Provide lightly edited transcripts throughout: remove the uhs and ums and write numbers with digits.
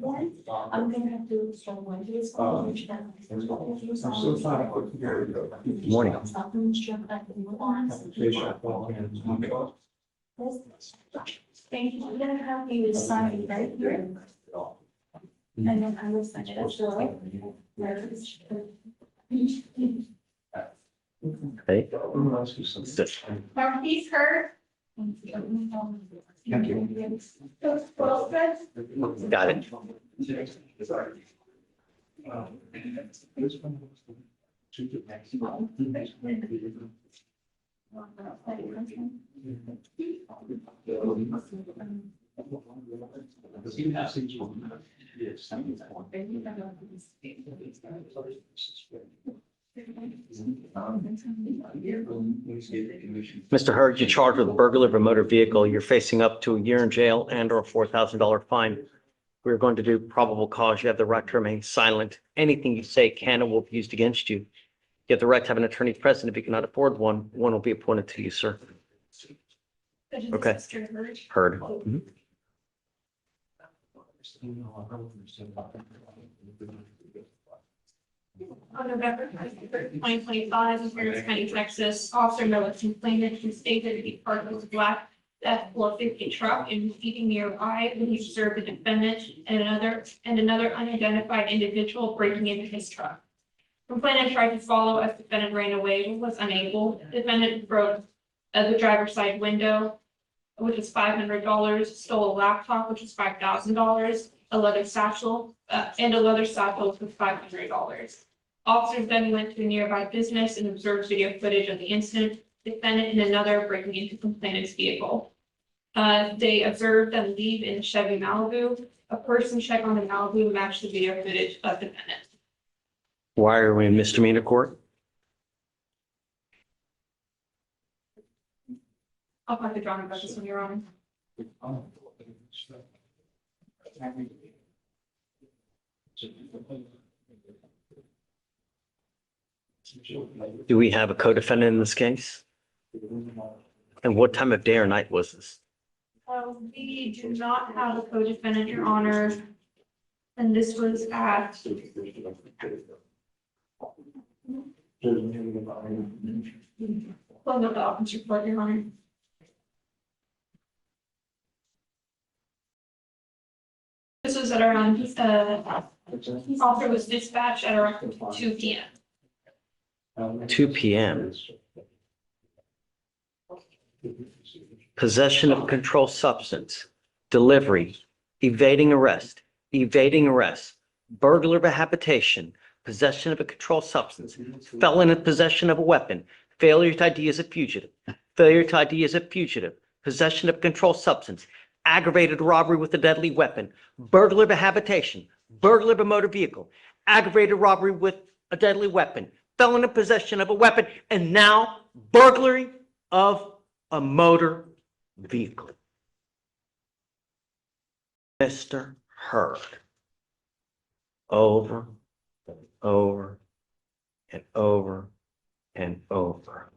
I'm gonna have to start one day. Morning. Thank you. I'm gonna have you sign right here. And then I will sign it as well. Okay. Marquise Hurd. Got it. Mr. Hurd, you're charged with burglary of a motor vehicle. You're facing up to a year in jail and or a $4,000 fine. We're going to do probable cause. You have the right to remain silent. Anything you say can and will be used against you. You have the right to have an attorney present. If you cannot afford one, one will be appointed to you, sir. Okay. Heard. Mhm. On November 2025, in Harris County, Texas, Officer Miller complained he stated he parked his black F-450 truck and was eating nearby when he observed the defendant and another unidentified individual breaking into his truck. Complainant tried to follow as defendant ran away but was unable. Defendant broke the driver's side window, which was $500, stole a laptop, which was $5,000, a leather satchel, and a leather satchel for $500. Officers then went to a nearby business and observed video footage of the incident. Defendant and another breaking into complainant's vehicle. They observed them leave in a Chevy Malibu. A person check on the Malibu matched the video footage of defendant. Why are we in misdemeanor court? I'll talk to John about this when you're on. Do we have a co-defendant in this case? And what time of day or night was this? We do not have a co-defendant, Your Honor. And this was at. Well, no, the office report, Your Honor. This was at around, officer was dispatched at around 2 p.m. 2 p.m. Possession of controlled substance, delivery, evading arrest, burglar of a habitation, possession of a controlled substance, felon in possession of a weapon, failure to ID as a fugitive, possession of a controlled substance, aggravated robbery with a deadly weapon, burglar of a habitation, burglar of a motor vehicle, aggravated robbery with a deadly weapon, felon in possession of a weapon, and now burglary of a motor vehicle. Mr. Hurd, over and over and over and over.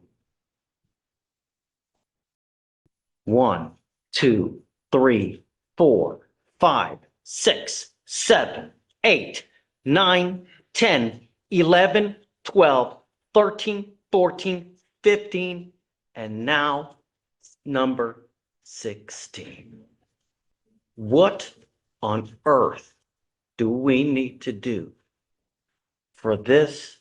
1, 2, 3, 4, 5, 6, 7, 8, 9, 10, 11, 12, 13, 14, 15, and now number 16. What on earth do we need to do for this?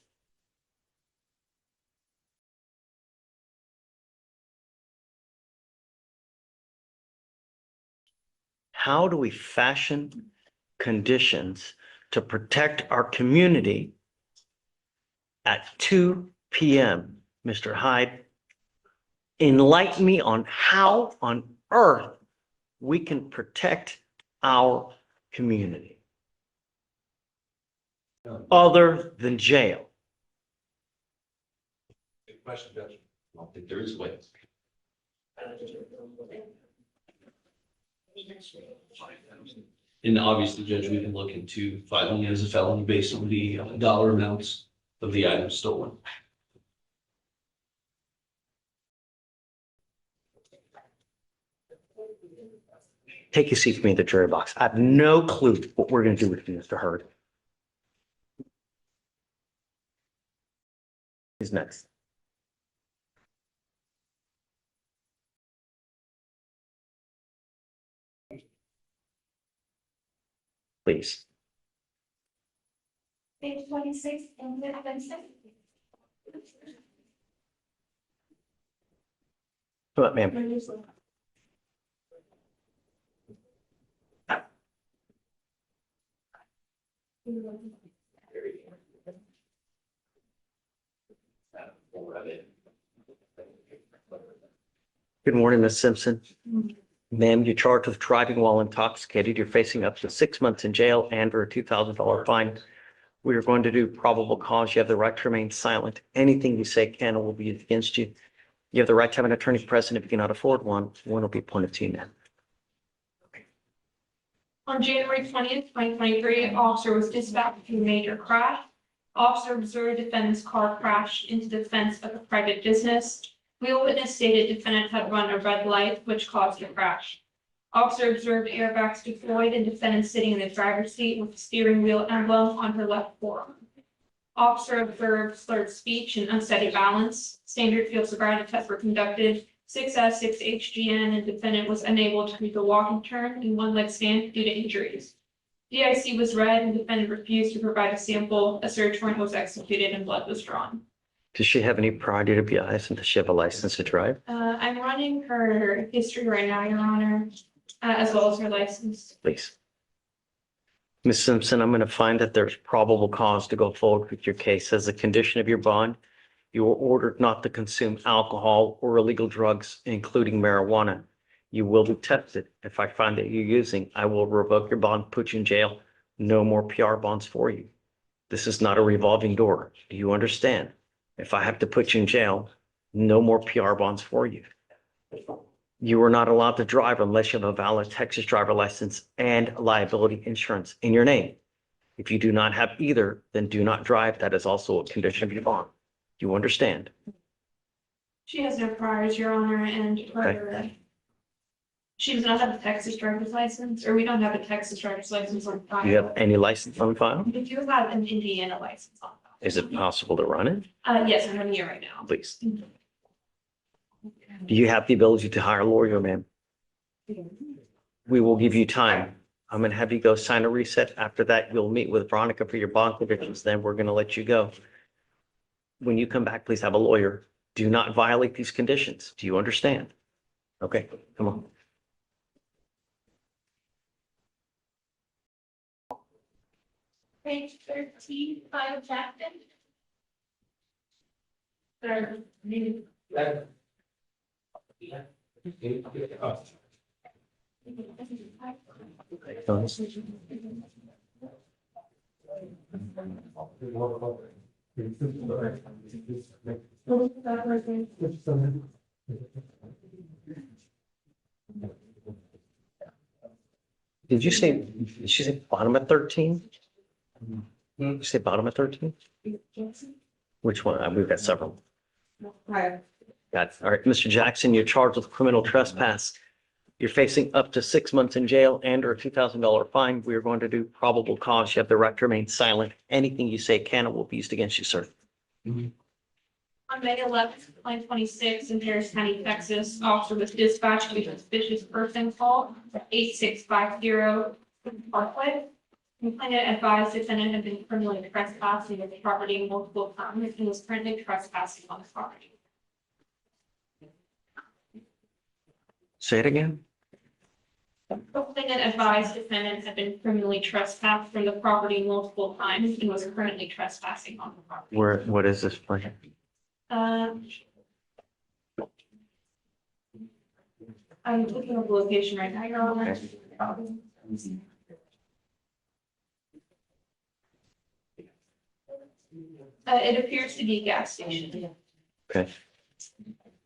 How do we fashion conditions to protect our community at 2 p.m.? Mr. Hyde, enlighten me on how on earth we can protect our community other than jail. Good question, Judge. I don't think there is a way. And obviously, Judge, we can look into filing it as a felony based on the dollar amounts of the items stolen. Take a seat with me in the jury box. I have no clue what we're going to do with you, Mr. Hurd. Who's next? Please. Page 26, and then Vincent. Come on, ma'am. Good morning, Ms. Simpson. Ma'am, you're charged with driving while intoxicated. You're facing up to 6 months in jail and or a $2,000 fine. We are going to do probable cause. You have the right to remain silent. Anything you say can or will be against you. You have the right to have an attorney present. If you cannot afford one will be appointed to you now. On January 20th, 2023, an officer was dispatched to a major crash. Officer observed defendant's car crash into the fence of a private business. Wheel witness stated defendant had run a red light, which caused the crash. Officer observed airbags deployed and defendant sitting in the driver's seat with the steering wheel emblem on her left forearm. Officer observed slurred speech and unsteady balance. Standard field sobriety tests were conducted. 6S, 6HGN, and defendant was unable to make a walking turn in one leg stand due to injuries. DIC was read and defendant refused to provide a sample. A search warrant was executed and blood was drawn. Does she have any prior DWIs and does she have a license to drive? I'm running her history right now, Your Honor, as well as her license. Please. Ms. Simpson, I'm going to find that there's probable cause to go forward with your case. As a condition of your bond, you were ordered not to consume alcohol or illegal drugs, including marijuana. You will be tested. If I find that you're using, I will revoke your bond, put you in jail. No more PR bonds for you. This is not a revolving door. Do you understand? If I have to put you in jail, no more PR bonds for you. You are not allowed to drive unless you have a valid Texas driver license and liability insurance in your name. If you do not have either, then do not drive. That is also a condition of your bond. Do you understand? She has no priors, Your Honor, and her, she does not have a Texas driver's license, or we don't have a Texas driver's license on file. Do you have any license on file? We do have an Indiana license on file. Is it possible to run it? Yes, I'm running it right now. Please. Do you have the ability to hire a lawyer, ma'am? We will give you time. I'm going to have you go sign a reset. After that, you'll meet with Veronica for your bond conditions. Then we're going to let you go. When you come back, please have a lawyer. Do not violate these conditions. Do you understand? Okay, come on. Page 13, file Jackson. Did you say bottom of 13? Did you say bottom of 13? Which one? We've got several. Right. Got it. All right, Mr. Jackson, you're charged with criminal trespass. You're facing up to 6 months in jail and or a $2,000 fine. We are going to do probable cause. You have the right to remain silent. Anything you say can or will be used against you, sir. On May 11th, 2026, in Harris County, Texas, officer was dispatched to a suspicious person call 8650 Parkway. Complainant advised defendant had been criminally trespassing at the property multiple times and was currently trespassing on the property. Say it again. Complainant advised defendant had been criminally trespassed from the property multiple times and was currently trespassing on the property. What is this plan? I'm looking at the location right now, Your Honor. It appears to be a gas station. Okay.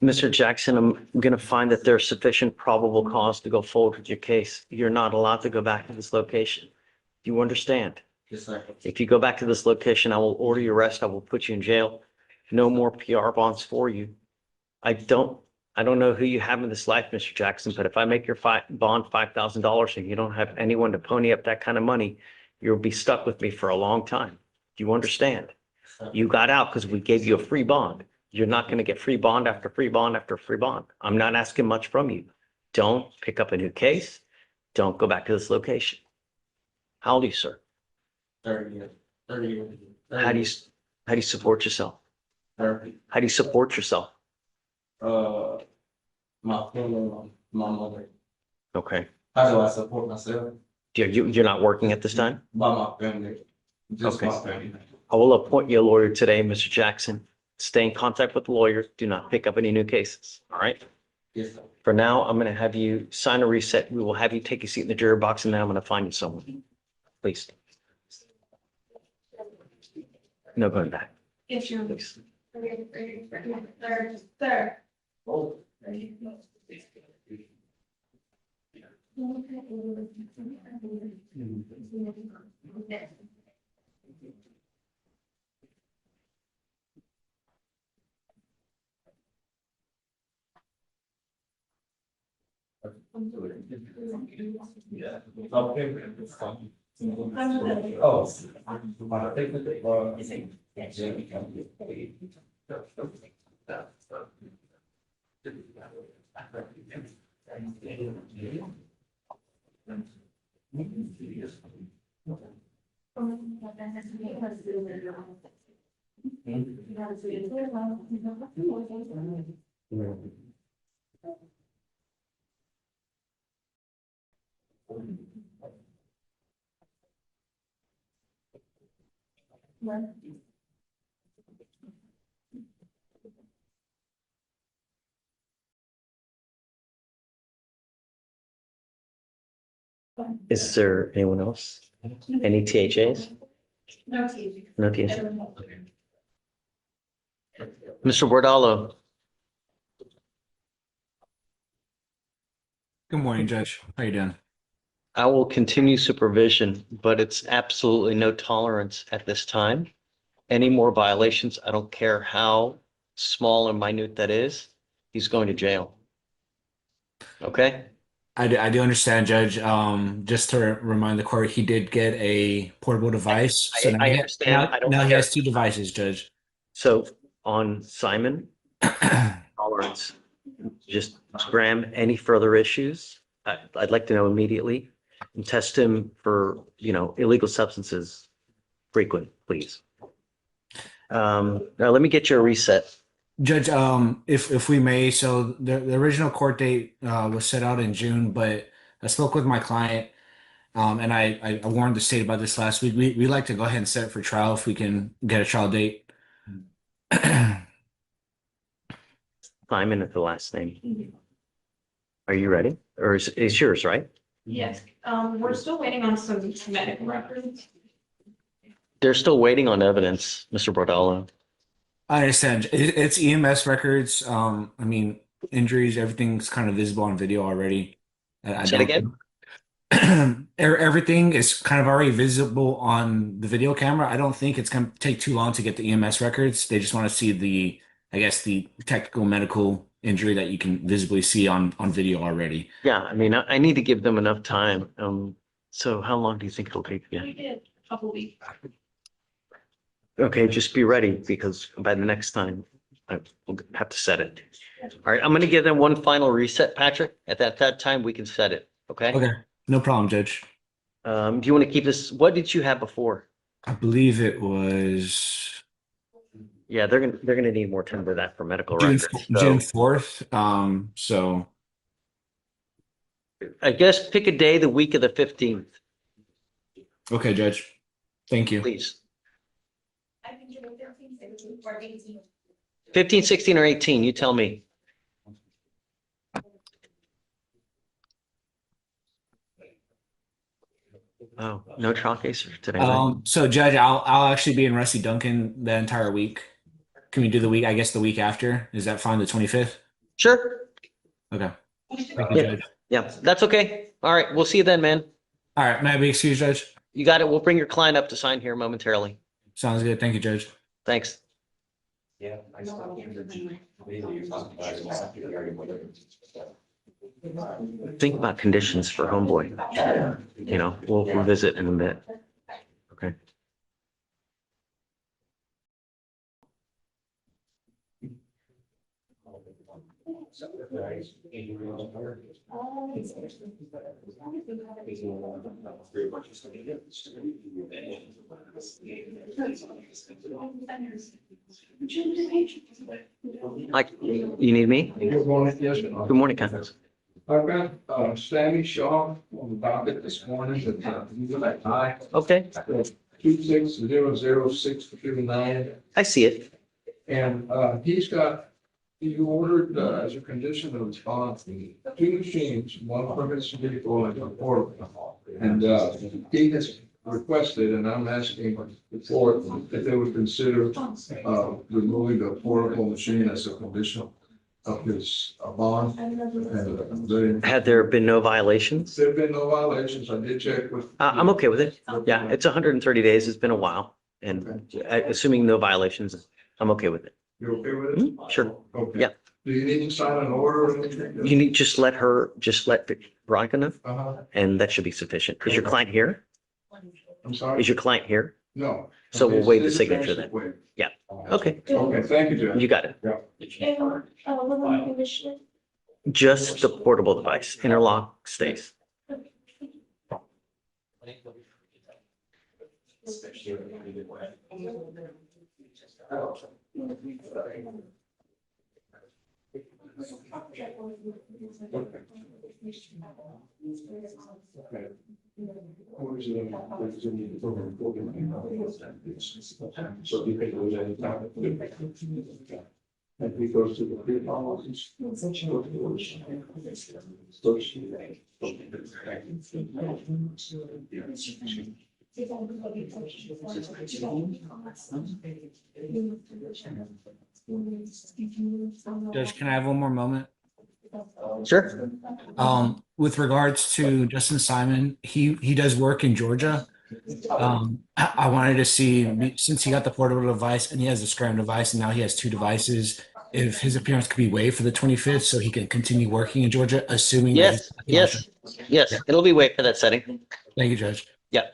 Mr. Jackson, I'm going to find that there's sufficient probable cause to go forward with your case. You're not allowed to go back to this location. Do you understand? If you go back to this location, I will order your arrest. I will put you in jail. No more PR bonds for you. I I don't know who you have in this life, Mr. Jackson, but if I make your bond $5,000 and you don't have anyone to pony up that kind of money, you'll be stuck with me for a long time. Do you understand? You got out because we gave you a free bond. You're not going to get free bond after free bond after free bond. I'm not asking much from you. Don't pick up a new case. Don't go back to this location. How old are you, sir? 30 years. 30 years. How do you support yourself? 30. How do you support yourself? My family, my mother. Okay. How do I support myself? You're not working at this time? By my family. Just Okay. my family. I will appoint you a lawyer today, Mr. Jackson. Stay in contact with the lawyer. Do not pick up any new cases. All right? Yes, sir. For now, I'm going to have you sign a reset. We will have you take a seat in the jury box and then I'm going to find you someone. Please. No going back, Yes, Your Honor. please. Sir. Is there anyone else? Any THAs? No, TV. No THAs. Mr. Bordalo, Good morning, Judge. How you doing? I will continue supervision, but it's absolutely no tolerance at this time. Any more violations, I don't care how small or minute that is, he's going to jail. Okay? I do understand, Judge. Just to remind the court, he did get a portable device. So I understand. I don't now he care. has two devices, Judge. So on Simon, tolerance, just scram any further issues. I'd like to know immediately and test him for, illegal substances frequent, please. Now let me get you a reset. Judge, if we may, so the original court date was set out in June, but I spoke with my client, and I warned the state about this last week. We like to go ahead and set it for trial if we can get a trial date. Simon is the last name. Are you ready? Or is yours, right? Yes, we're still waiting on some medical records. They're still waiting on evidence, Mr. Bordalo. I understand. It's EMS records. I mean, injuries, everything's kind of visible on video already. I Say it don't again? everything is kind of already visible on the video camera. I don't think it's going to take too long to get the EMS records. They just want to see the technical medical injury that you can visibly see on video already. Yeah, I mean, I need to give them enough time. So how long do you think it'll take? Yeah. We did a couple weeks. Okay, just be ready because by the next time I will have to set it. All right, I'm going to give them one final reset, Patrick. At that time, we can set it. Okay? Okay, no problem, Judge. Do you want to keep this? What did you have before? I believe it was Yeah, they're gonna need more time for that for medical June, records. June So 4th. So I guess pick a day the week of the 15th, okay, Judge. Thank you. please. I think it was 13, 16, or 18. 15, 16, or 18, you tell me. Oh, no trial case for today. right? So Judge, I'll actually be in Rusty Duncan the entire week. Can we do the week, I guess the week after? Is that fine, the 25th? Sure. Okay. Thank you, Yeah. Judge. Yeah, that's okay. All right, we'll see you then, man. All right, may I be excused, Judge? You got it. We'll bring your client up to sign here momentarily. Sounds good. Thank you, Judge. Thanks. Yeah. I still can't remember. Maybe you're talking about it, it's not very whatever. Think about conditions for homeboy. You know, we'll revisit in a bit. Okay. Like, you need me? Good morning, yes. Good morning, Ken. I've got, Sammy Shaw on the docket this morning, at, I, Okay, 2600629. I see it. And, he ordered, as a condition of his bond, 2 machines, one for his vehicle and a portable. And, he has requested, and I'm asking for, if they would consider, removing the portable machine as a condition of his bond. And Had there been no violations? there've been no violations. I did check with. I'm okay with it. Yeah, it's 130 days. It's been a while. And assuming no violations, I'm okay with it. You're okay with it? Sure. Okay. Yeah. Do you need to sign an order or anything? You need, just let Veronica know, Uh-huh. and that should be sufficient. Is your client here? I'm sorry? Is your client here? No. So we'll waive the His signature advance then. is waived. Yeah. Okay, Okay, thank you, Judge. you got it. Living condition. Just the portable device, interlock stays. So you can lose any time. And he goes to the pre-policies. Judge, can I have one more moment? Sure. With regards to Justin Simon, he does work in Georgia. I wanted to see, since he got the portable device and he has a scram device and now he has 2 devices, if his appearance could be waived for the 25th so he can continue working in Georgia, assuming that Yes, yes, it'll be waived for that setting. Thank you, Judge. Yeah.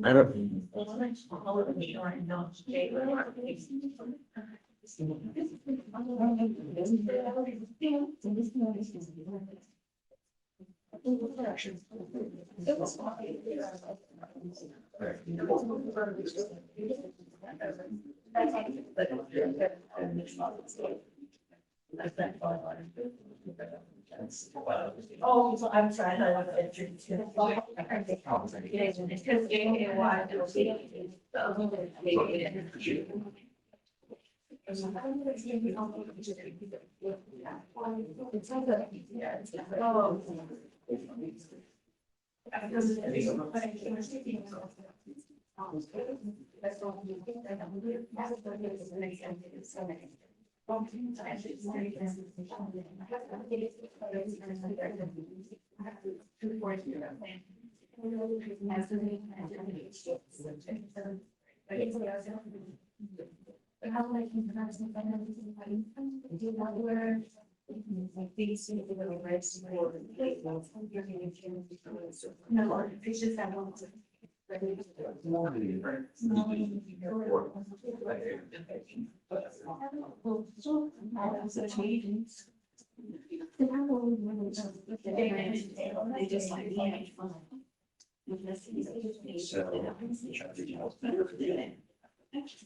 I don't, Oh, so I'm sorry, I love it. It's because a while, it'll be. It's like a, yeah, it's like, oh. How like do not wear like these no, it's just that one. They just like fun.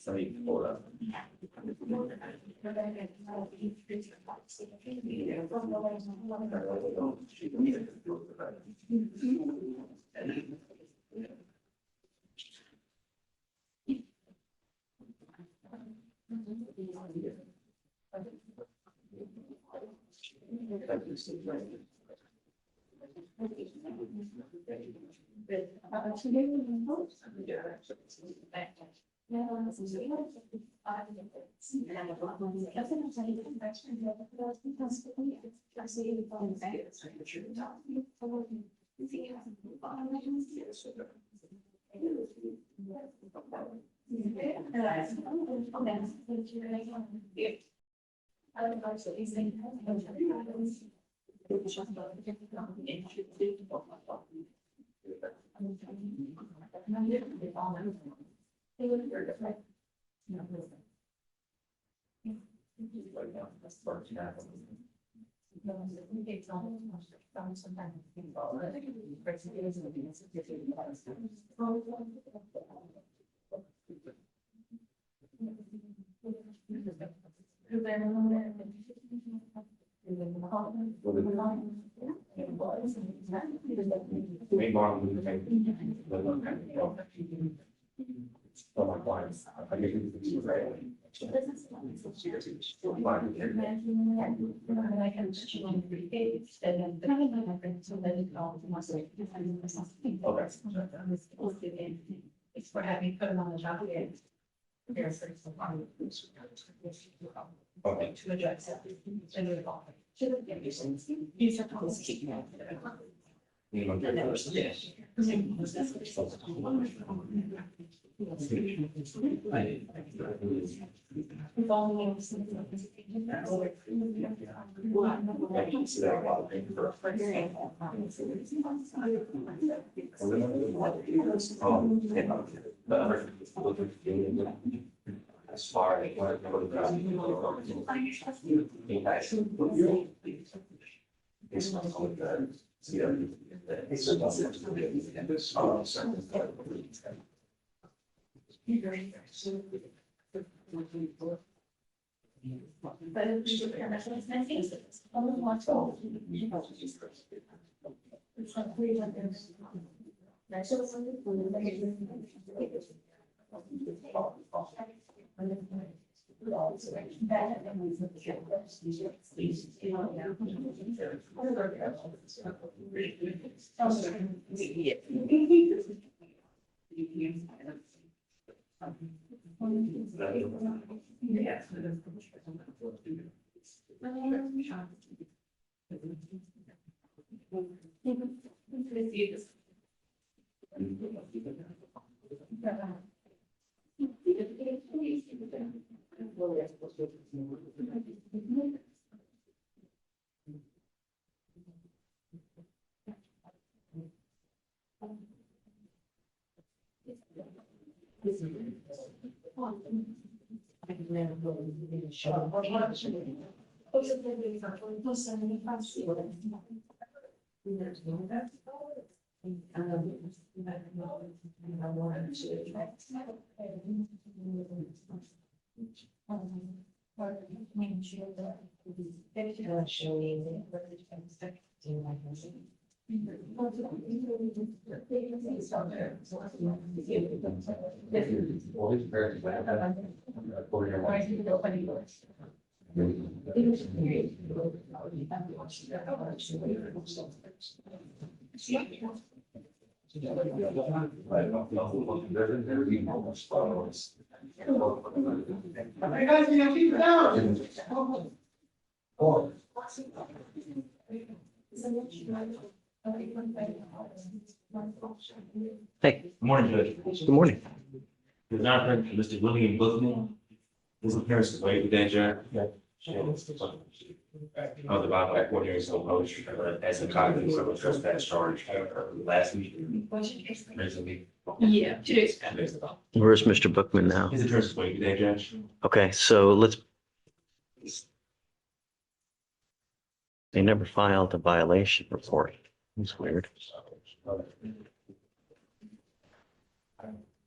So you can pull it up. For having put them on the job. Okay. To address that. And move on. These are policies. Yes. As far as Hey, Morning, Judge. good morning. Good afternoon, Mr. William Bookman. This is Harris, wait, then, Judge. Of the Bible coordinator, so post, as a cognitive criminal trespass charge, last week. Recently. Yeah, 2 days ago. Where's Mr. Bookman now? His address, wait, then, Judge. Okay, so let's. They never filed a violation report. That's weird.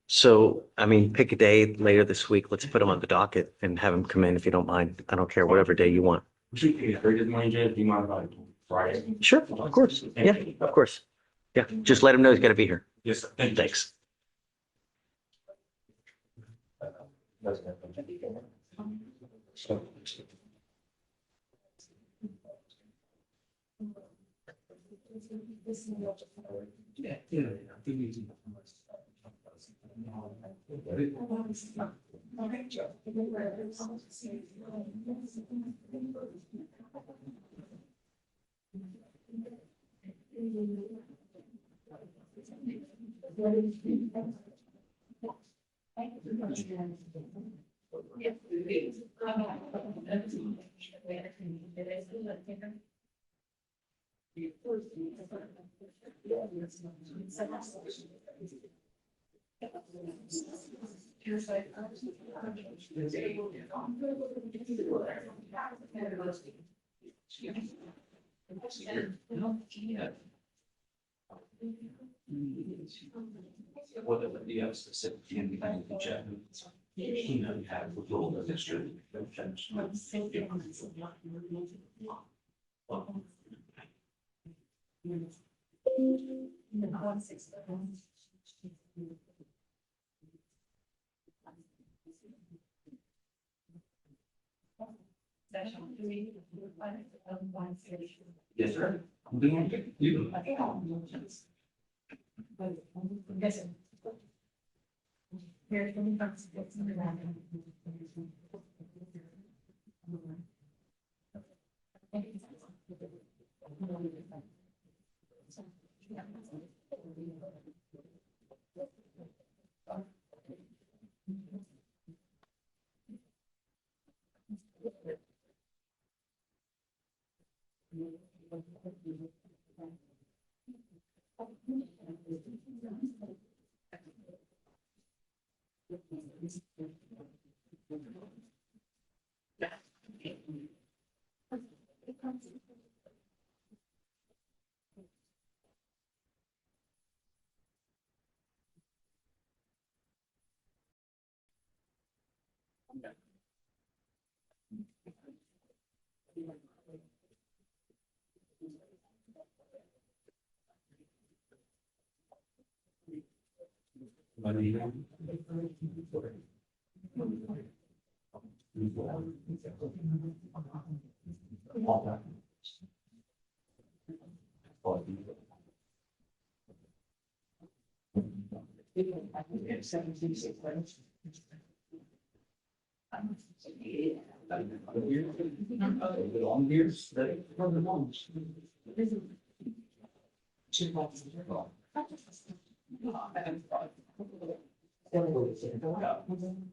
So, I mean, pick a day later this week. Let's put him on the docket and have him come in if you don't mind. I don't care, whatever day you want. We should get it this morning, Judge. Do you mind if I Friday? Sure, of course. Yeah, of course. Yeah, just let him know he's got to be here. Yes, sir. Thank you. Thanks. What do you have specific in the chat? You know, you have with all the history. Yes, sir. I'm doing good. You.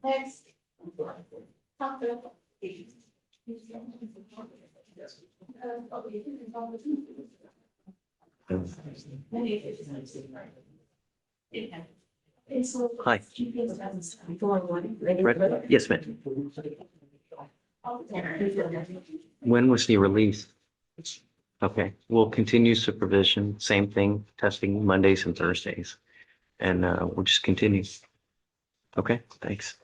Next. Hi. Ready? Yes, ma'am. When was he released? Okay, we'll continue supervision, same thing, testing Mondays and Thursdays. And we'll just continue. Okay, thanks.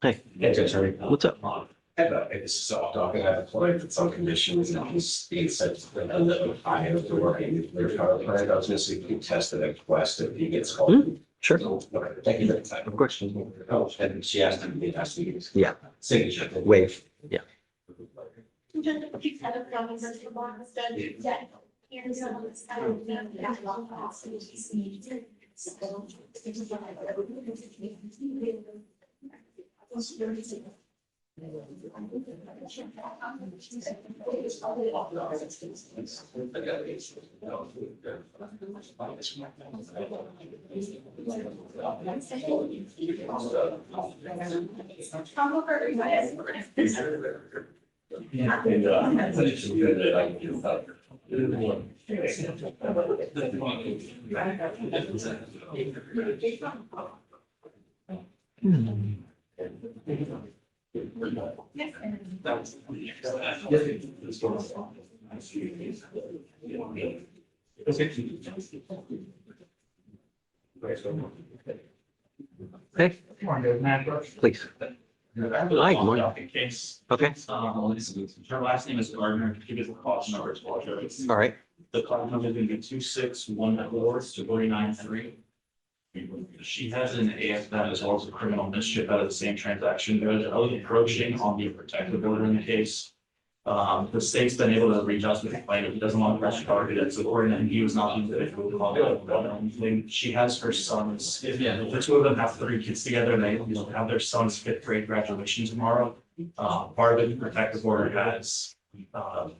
Hey, what's up? This is all talking about employment with some conditions and he's being said that I have to work in their power plant. I was gonna say, you test the request if he gets called. Sure. So, okay, thank you very much. Of course. Oh, and she asked him to be asked to use. Yeah. Signature. Wave. Yeah. And, it's good that I can do that. Hey, please. Hi, good morning. Case. Okay, Her last name is Gardner. Give us the cost number as well, Joe. all right. The card number is gonna be 261 to 49 3. She has an AFM as well as a criminal mischief out of the same transaction. Judge, I was approaching on the protective order in the case. The state's been able to reach out to the complainant. He doesn't want to press charge. It's according to him, he was not the individual who called out. She has her sons, the two of them have 3 kids together and they have their son's 5th grade graduation tomorrow. Part of the protective order has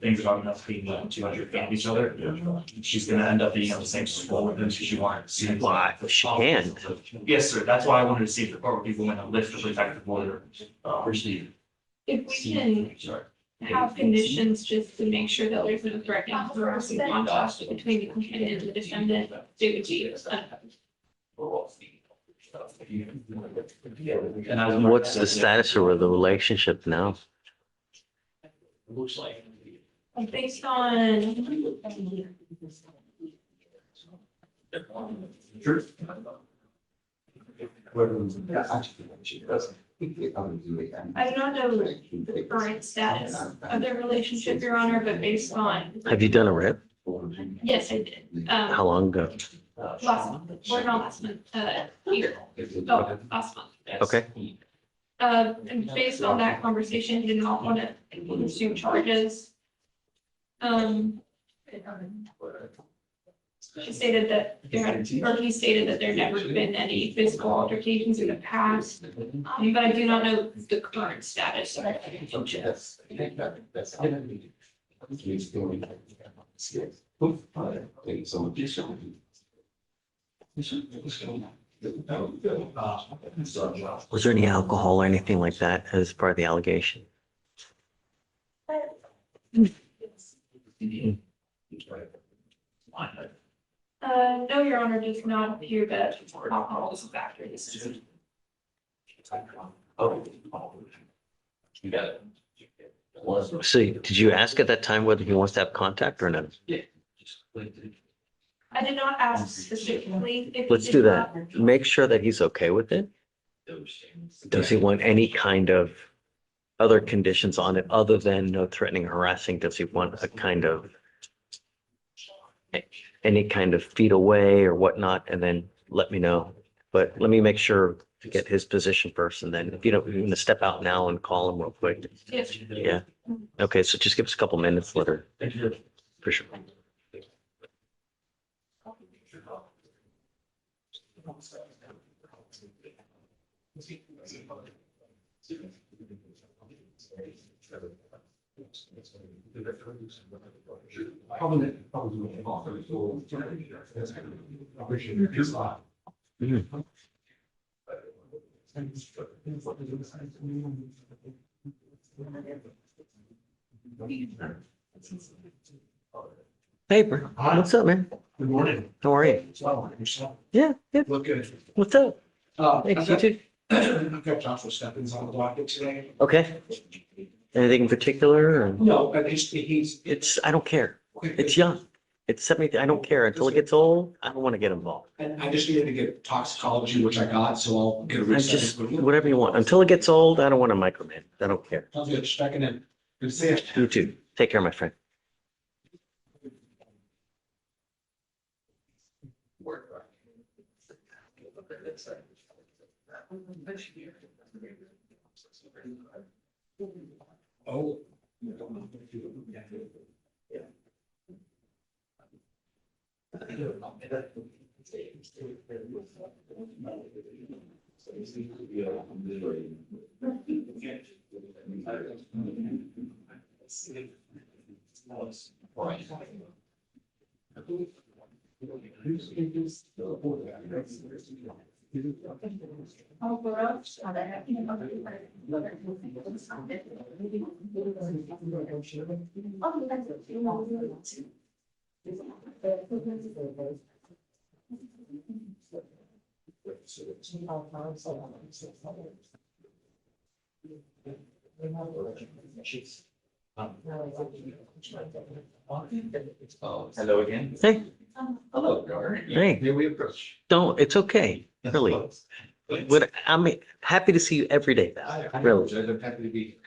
things about enough being 200 feet of each other. She's gonna end up being on the same school with them, so she wanted to see. Why? She can. Yes, sir. That's why I wanted to see if the court would be willing to lift the protective order. Proceed. If we can have conditions just to make sure that there's no threatening harassing contact between the complainant and the defendant, it would be. What's the status of the relationship now? Looks like. Based on, Sure. I do not know the current status of their relationship, Your Honor, but based on, Have you done a rip? yes, I did. How long ago? Last month, or not last month, year, oh, last month. Okay. And based on that conversation, he did not want to pursue charges. She stated that there had, or he stated that there never been any physical altercations in the past, but I do not know the current status of that relationship. Was there any alcohol or anything like that as part of the allegation? No, Your Honor, does not appear that alcohol is a factor in this decision. You got it. So did you ask at that time whether he wants to have contact or no? I did not ask specifically. If he Let's did do not- that. Make sure that he's okay with it. Does he want any kind of other conditions on it other than no threatening, harassing? Does he want a kind of any kind of feet away or whatnot? And then let me know. But let me make sure to get his position first. And then if you don't, you're going to step out now and call him real quick. Yes. Yeah. Okay. So just give us a couple minutes later. Thank you. For sure. Mhm. Hey, bro. What's up, man? Good morning. How are you? Well, yourself. Yeah, good. Look good. What's up? Thanks, you I've too. got Joshua Steppins on the docket today. Okay. Anything in particular? Or? No, I just, he's. I don't care. It's young. It's 70. I don't care until it gets old. I don't want to get involved. And I just needed to get toxicology, which I got, so I'll get a I reset. just, whatever you want. Until it gets old, I don't want to micromanage. I don't care. Sounds good, checking in. Good to see you. You too. Take care, my friend. Oh. Hello again. Hey, Hello, Gar. Hey. Here we approach. don't. It's okay. Really. I'm happy to see you every day, Val. Really. I'm happy to be.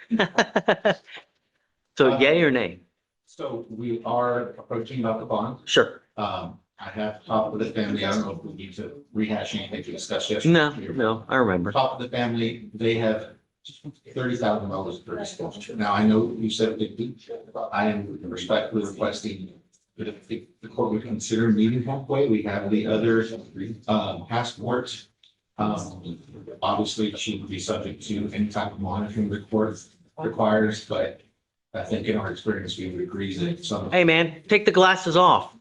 So yay or nay? So we are approaching about the bond. Sure. I have talked with the family. I don't know if we need to rehash anything to discuss yesterday. No, I remember. Talked with the family. They have $30,000 for disclosure. Now, I know you said I am respectfully requesting that if the court would consider meeting halfway, we have the other passports. Obviously, she would be subject to any type of monitoring the court requires, but I think in our experience, we would agree that Hey, man, take the glasses off.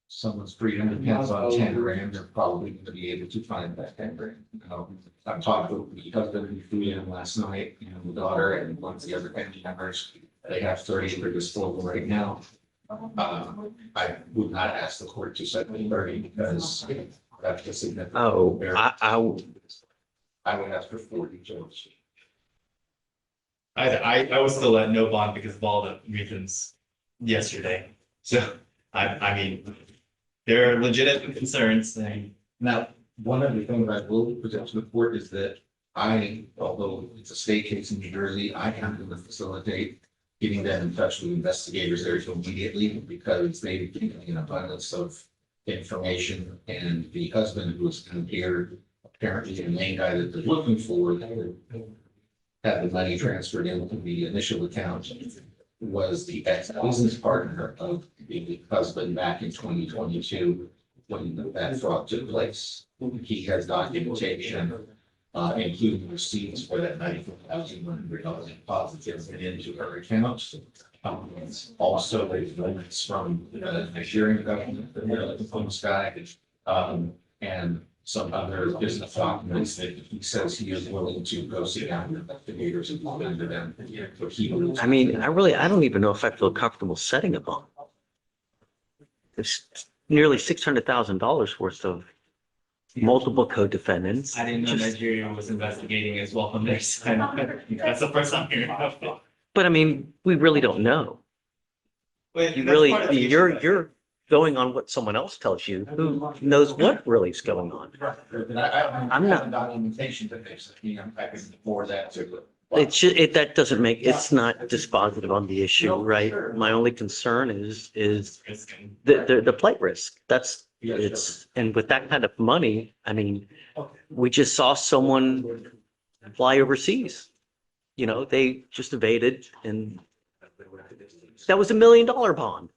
someone's freedom depends on 10 grand, they're probably going to be able to find that 10 grand. I talked with the husband who flew in last night, and the daughter and one of the other family members. They have 30 for disposal right now. I would not ask the court to set the 30 because that's a significant. Oh, I would ask for 40, Judge. I was still at no bond because of all the reasons yesterday. So I mean, there are legitimate concerns and Now, one of the things I will present to the court is that although it's a state case in New Jersey, I am going to facilitate getting them in touch with investigators there immediately because they've given me an abundance of information. And the husband who was kind of here, apparently the main guy that they're looking for, had the money transferred into the initial account, was the ex-business partner of the husband back in 2022 when that fraud took place. He has documentation, including receipts for that $94,100 deposit into her account. Also, there's notes from the Nigerian government that they're looking for this guy, and some other business documents that he says he is willing to go sit down with investigators and look into them. But he would- I mean, I don't even know if I feel comfortable setting a bond. There's nearly $600,000 worth of multiple co-defendants. I didn't know Nigeria was investigating as well from their side. That's the first I'm hearing of it. But I mean, we really don't know. Wait, You that's really, part of the issue. you're going on what someone else tells you. Who knows what really is going on? But I'm I'm not- not documentation that they sent me. I can forward that to. That doesn't make, it's not dispositive on the issue, right? My only concern is Risking. the flight risk. That's, Yes, it's, and with that kind of money, I mean, we just saw someone fly overseas. You know, they just evaded and that was $1 million bond.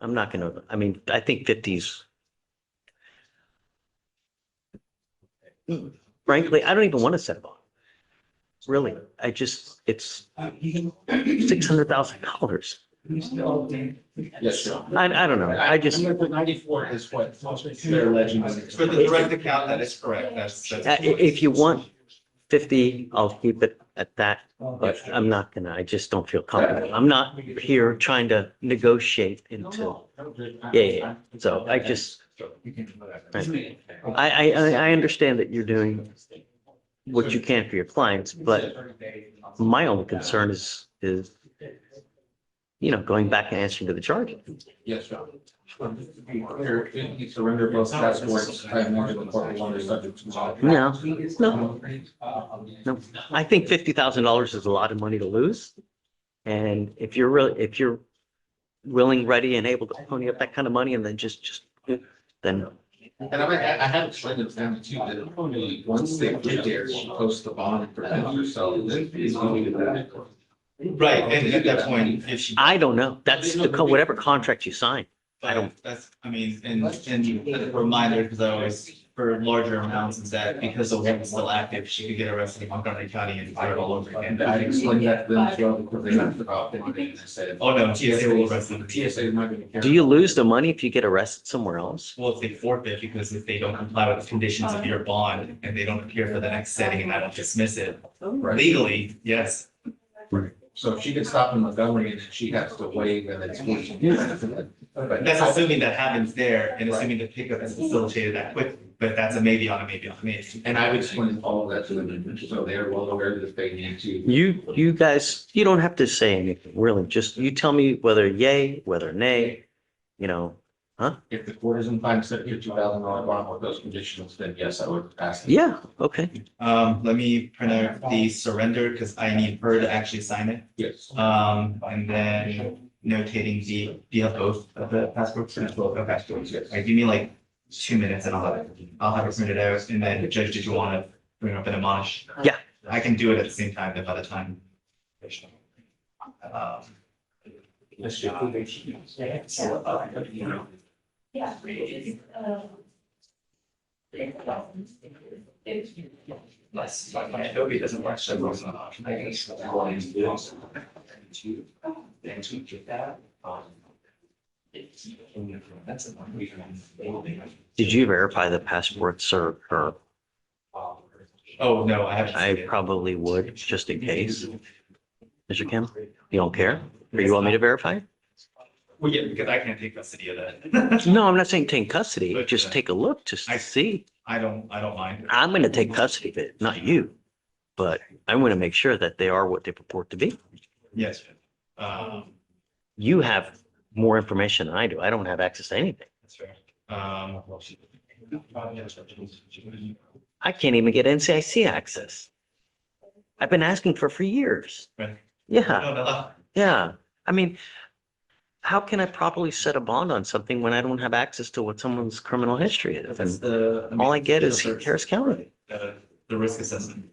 I'm not gonna, I mean, I think 50s. Frankly, I don't even want to set a bond. Really, it's $600,000. Yes, sir. I don't know. I just, The 94 is what they're alleging. For the direct account, that is correct. That's. if you want 50, I'll keep it at that, but I'm not gonna, I just don't feel comfortable. I'm not here trying to negotiate into, yeah. So I just, I understand that you're doing what you can for your clients, but my only concern is, going back and answering to the charge. Yes, John. Here, you surrender both passports, I imagine the court will under subject to. No. I think $50,000 is a lot of money to lose. And if you're willing, ready, and able to pony up that kind of money and then then. And I have explained it to them too, that only once they get there, she posts the bond for them herself, then he's going to do that. Right, and at that point, if she. I don't know. That's whatever contract you sign. I don't. That's, I mean, and a reminder, because I always, for larger amounts, is that because the warrant is still active, she could get arrested in Montgomery County and start all over again. And I explained that to them as well, because they asked about it, and I said. Oh, no, TSA will arrest them. TSA is not going to care. Do you lose the money if you get arrested somewhere else? Well, if they forfeit, because if they don't comply with the conditions of your bond and they don't appear for the next setting and I don't dismiss it legally, yes. So if she gets stopped in Montgomery and then she has to waive and it's. That's assuming that happens there and assuming the pickup is facilitated that quickly, but that's a maybe on a maybe on a maybe. And I've explained all of that to them, so they're well aware that if they need to. You guys, you don't have to say anything, really. Just you tell me whether yay, whether nay, If the court is inclined to set a $2,000 bond with those conditions, then yes, I would ask. Yeah, okay. Let me print out the surrender because I need her to actually sign it. Yes. And then notating do you have both of the passports? Both, okay. Yes. All right, give me like 2 minutes and I'll have it printed out. And then Judge, did you want to bring up an admonish? Yeah. I can do it at the same time, but by the time. Yeah. Adobe doesn't work so well. I guess. Did you verify the passports or her? Oh, no, I haven't. I probably would, just in case. Mr. Kim, you don't care? Or you want me to verify? Well, yeah, because I can't take custody of that. No, I'm not saying take custody. Just take a look, just to see. I don't mind. I'm going to take custody of it, not you. But I'm going to make sure that they are what they purport to be. Yes. You have more information than I do. I don't have access to anything. That's fair. I can't even get NCIC access. I've been asking for years. Right. Yeah, No. yeah. I mean, how can I properly set a bond on something when I don't have access to what someone's criminal history is? That's And all I get is Harris County. The risk assessment.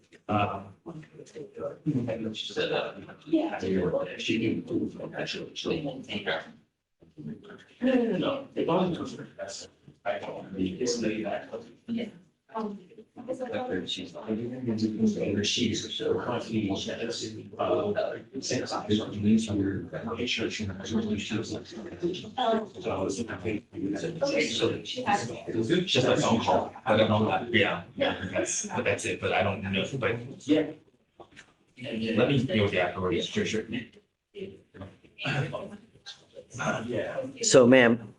Just a phone call. I don't know that. Yeah, that's it, but I don't know, but yeah. Let me deal with the afterwards, sure. So ma'am,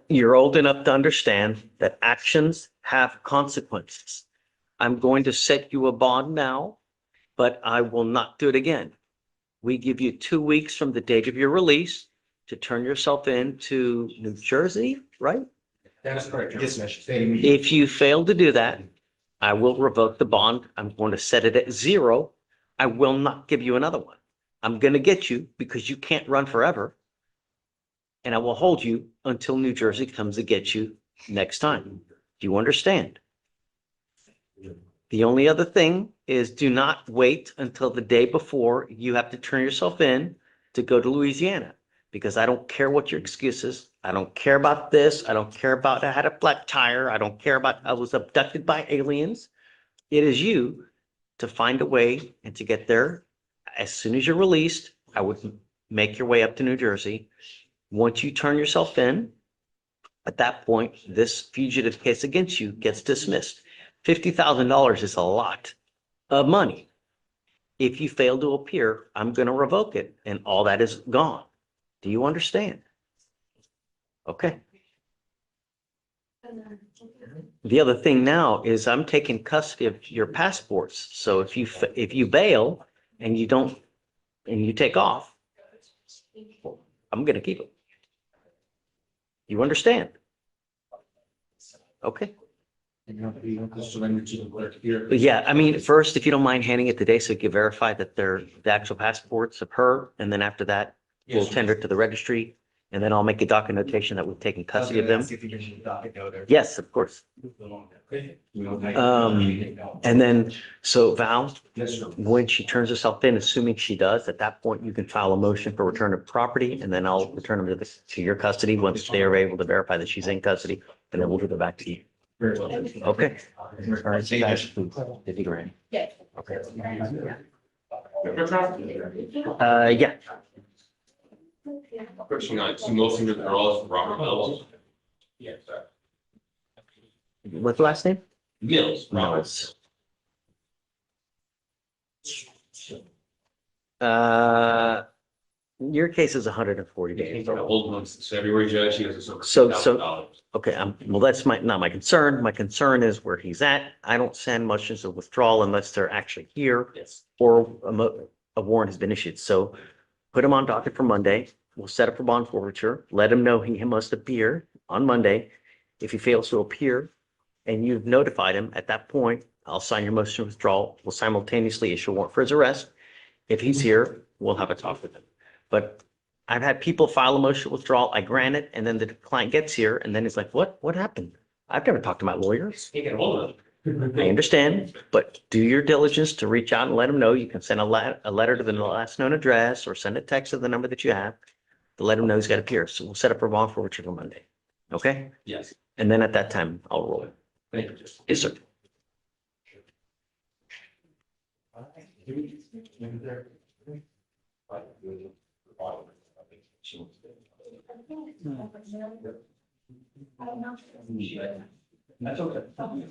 you're old enough to understand that actions have consequences. I'm going to set you a bond now, but I will not do it again. We give you 2 weeks from the date of your release to turn yourself in to New Jersey, right? That's correct. Yes, ma'am. If you fail to do that, I will revoke the bond. I'm going to set it at 0. I will not give you another one. I'm going to get you because you can't run forever. And I will hold you until New Jersey comes to get you next time. Do you understand? The only other thing is do not wait until the day before you have to turn yourself in to go to Louisiana, because I don't care what your excuse is. I don't care about this. I don't care about I had a flat tire. I don't care about I was abducted by aliens. It is you to find a way and to get there. As soon as you're released, I would make your way up to New Jersey. Once you turn yourself in, at that point, this fugitive case against you gets dismissed. $50,000 is a lot of money. If you fail to appear, I'm going to revoke it and all that is gone. Do you understand? Okay. The other thing now is I'm taking custody of your passports. So if you bail and you don't, and you take off, I'm going to keep it. You understand? Okay. But yeah, I mean, first, if you don't mind handing it today so you can verify that they're the actual passports of her. And then after that, we'll tender it to the registry. And then I'll make a docket notation that we've taken custody of them. Yes, of course. And then, so Val, when she turns herself in, assuming she does, at that point, you can file a motion for return of property, and then I'll return them to your custody once they are able to verify that she's in custody, and then we'll give it back to you. Okay. All right, so you guys, did you ready? Yeah. Okay. Yeah, Question 9, two motion withdrawals from Robert Mills. Yeah, sorry. what's the last name? Mills, Robert. Mills. Your case is 140 days. Old one since February, Judge, he has a sort of So- $6,000. Okay, well, that's not my concern. My concern is where he's at. I don't send motions of withdrawal unless they're actually here Yes. or a warrant has been issued. So put him on docket for Monday. We'll set up for bond forfeiture. Let him know he must appear on Monday. If he fails to appear and you've notified him, at that point, I'll sign your motion of withdrawal. We'll simultaneously issue a warrant for his arrest. If he's here, we'll have a talk with him. But I've had people file a motion of withdrawal, I grant it, and then the client gets here, and then it's like, what happened? I've never talked to my lawyers. He can hold it. I understand, but do your diligence to reach out and let them know. You can send a letter to the last known address or send a text to the number that you have to let him know he's got to appear. So we'll set up a bond forfeiture for Monday. Okay? Yes. And then at that time, I'll roll it. Thank you. Yes, sir. That's okay. Right,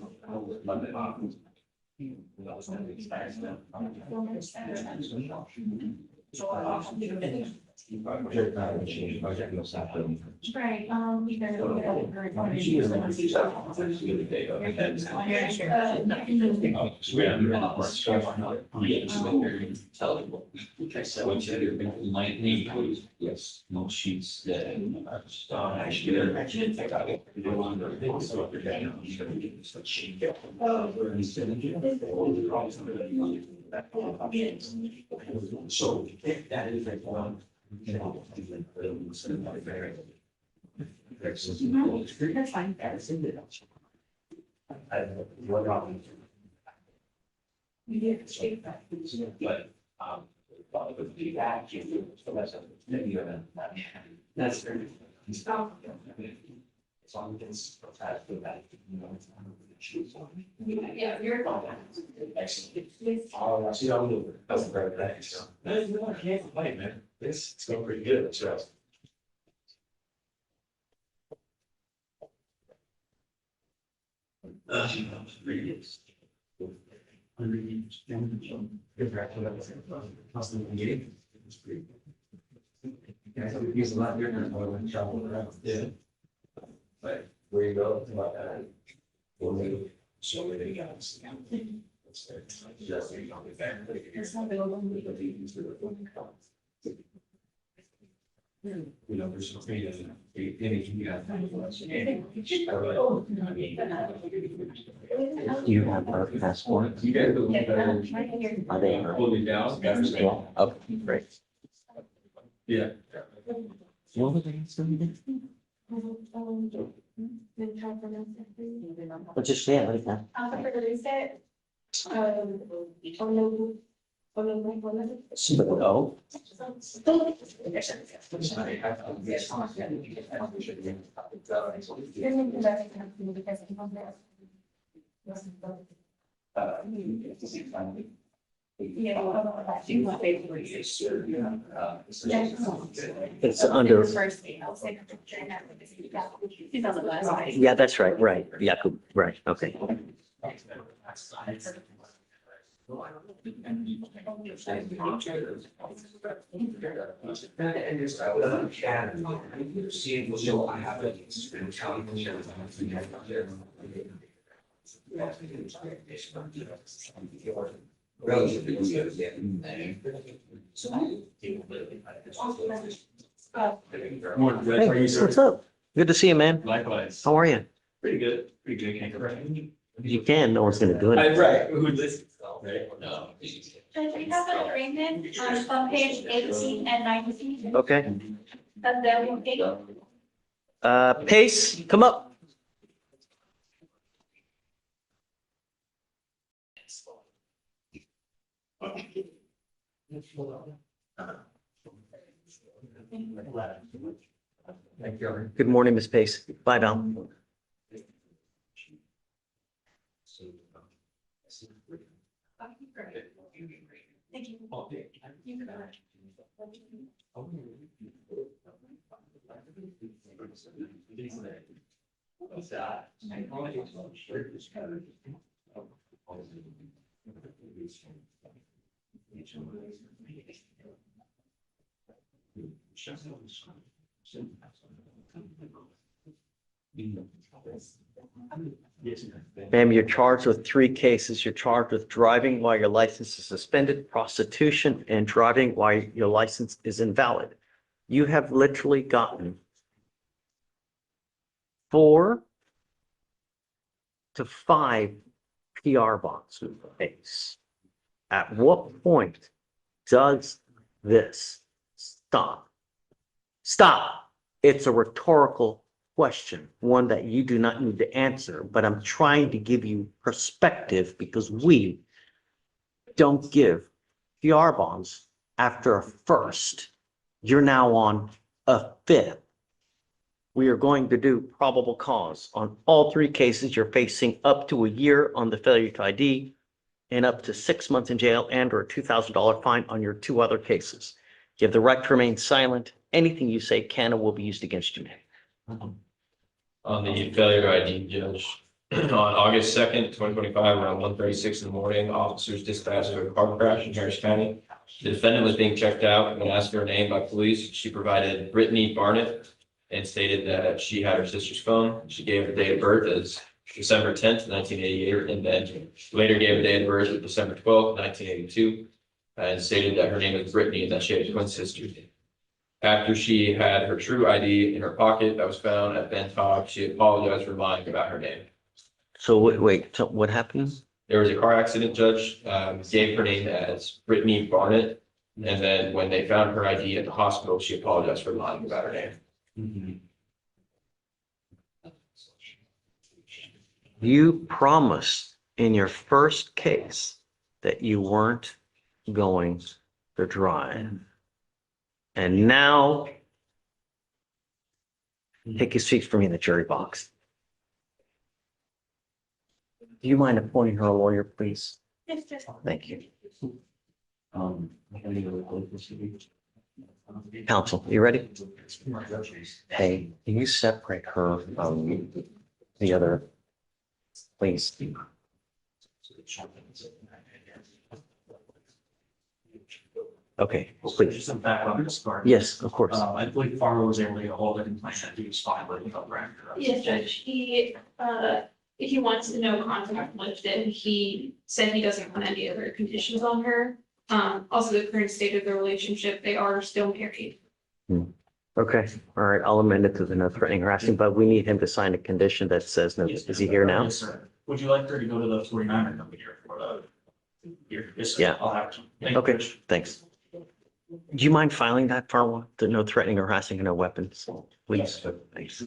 Yes. No sheets that. So that is like one. That's fine. You did shape that. But, that's very. As long as it's attached to that, you know. yeah, you're. Oh, I see, I'll move it. That's great, thanks. No, I can't complain, man. It's going pretty good, so. He's a lot different when we travel around. Yeah. But where you go, it's about that. So many guys. You know, there's some freedom, anything you got. You have her passport? You guys. Are they her? Hold it down. Yeah, okay, great. Yeah. What were they asking? Well, just, yeah, like that. Oh, it's under, yeah, that's right, right, yeah, right, okay. Hey, what's up? Good to see you, man. Likewise. How are you? Pretty good, pretty good. Can't complain. You can, no one's gonna do it. Right, who listens, right? No. Judge, we have an agreement on page 18 and 19. Okay, Of the page. Pace, come up. Good morning, Ms. Pace. Bye, Val. Thank you. Ma'am, you're charged with 3 cases. You're charged with driving while your license is suspended, prostitution, and driving while your license is invalid. You have literally gotten 4 to 5 PR bonds with the case. At what point does this stop? Stop. It's a rhetorical question, one that you do not need to answer, but I'm trying to give you perspective because we don't give PR bonds after a first. You're now on a 5th. We are going to do probable cause on all 3 cases. You're facing up to a year on the failure to ID and up to 6 months in jail and or a $2,000 fine on your 2 other cases. You have the right to remain silent. Anything you say can and will be used against you. On the failure to ID, Judge, on August 2nd, 2025, around 1:36 in the morning, officers dispatched to a car crash in Harris County. The defendant was being checked out and when asked her name by police, she provided Brittany Barnett and stated that she had her sister's phone. She gave her date of birth as December 10th, 1988, and then later gave a date of birth of December 12th, 1982, and stated that her name is Brittany and that she had a twin sister. After she had her true ID in her pocket that was found at Ben Talk, she apologized for lying about her name. So wait, so what happened? There was a car accident, Judge, gave her name as Brittany Barnett. And then when they found her ID at the hospital, she apologized for lying about her name. You promised in your first case that you weren't going to drive. And now, take a seat for me in the jury box. Do you mind appointing her a lawyer, please? Yes, Judge. Thank you. Counsel, you ready? Hey, can you separate her from the other, please? Okay, please. Just some background to start. Yes, of course. I believe Farmer was able to get a hold of the complaint that he was fine with the record. Yes, Judge, he wants to know contract lifted. He said he doesn't want any other conditions on her. Also the current state of the relationship, they are still married. Okay, all right, I'll amend it to the no threatening harassing, but we need him to sign a condition that says no. Yes, Is he here now? Yes, sir. Would you like her to go to the 49er number here for the? Here, yes, sir. Yeah. I'll have to. Thank you, Okay, Judge. thanks. Do you mind filing that, Farwa? The no threatening or harassing and no weapons, please? Thanks.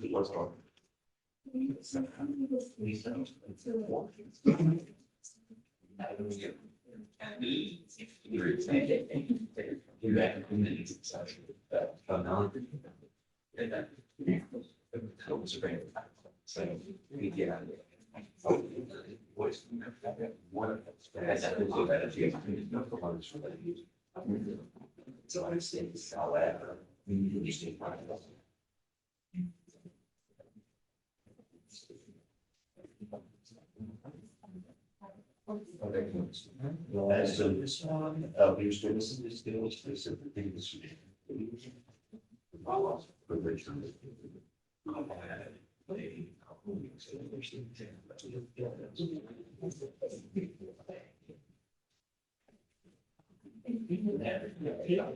So I'm saying, however, we need to understand. So this one, your services is still specifically this.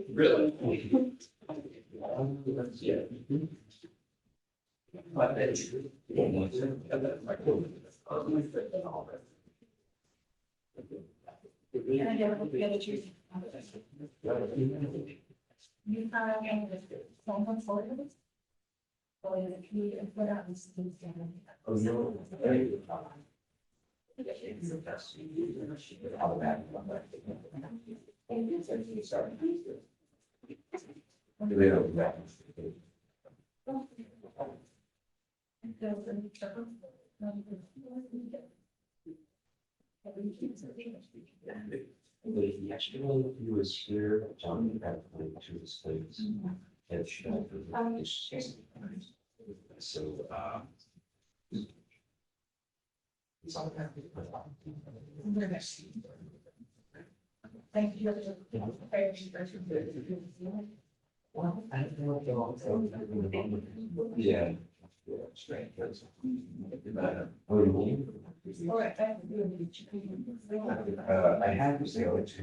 Really? Yeah. You have someone for it? Or is it you and put out this thing? Oh, no. Actually, he was here, John had to the States. And she had so, Thank you. well, I don't know. Yeah. Yeah, strange. What do you mean? All right. I had to say it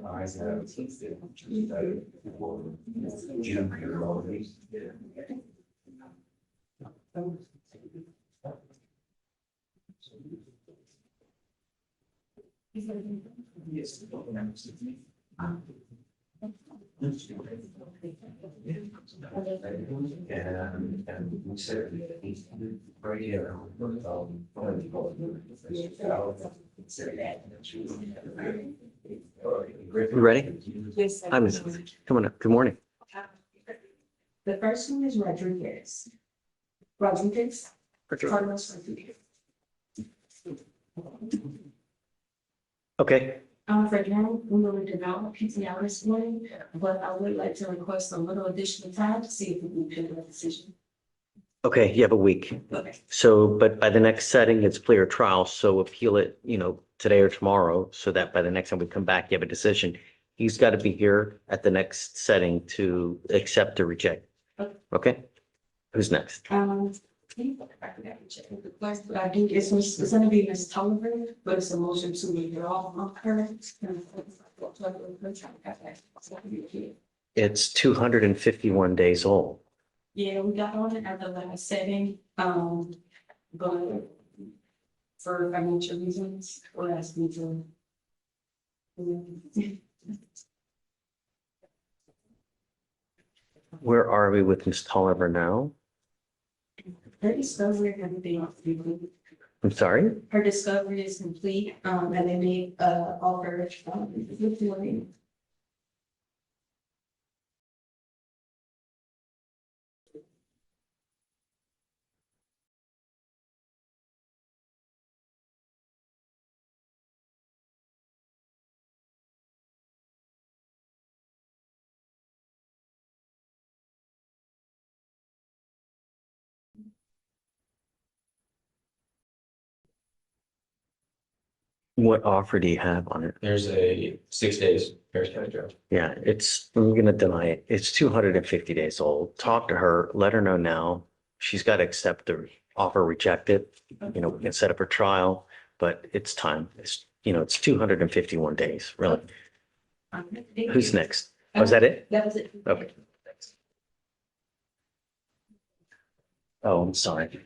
I have. Jim here already. Yes. And we said right here. You ready? Yes. Hi, Miss. Come on up. Good morning. The first one is Rodriguez. Rodriguez. Carlos Rodriguez. Okay, For now, we will develop PTR this morning, but I would like to request a little additional time to see if we can do a decision. okay, you have a week. Okay. So, but by the next setting, it's clear trial, so appeal it, today or tomorrow, so that by the next time we come back, you have a decision. He's got to be here at the next setting to accept or reject. Okay. Okay? Who's next? I forgot to check the class, but I do, it's gonna be Ms. Tolliver, but it's a motion to withdraw on her. It's 251 days old. Yeah, we got on it at the last setting, but for financial reasons, we're asking to. Where are we with Ms. Tolliver now? Her discovery and everything is complete. I'm sorry? Her discovery is complete, and they made, offer, with the What offer do you have on it? There's a 6 days Harris County Jail. Yeah, I'm gonna deny it. It's 250 days old. Talk to her, let her know now. She's got to accept the offer, reject it. We can set up her trial, but it's time. It's 251 days, really. Who's next? Oh, is that it? That was it. Okay. Oh, I'm sorry.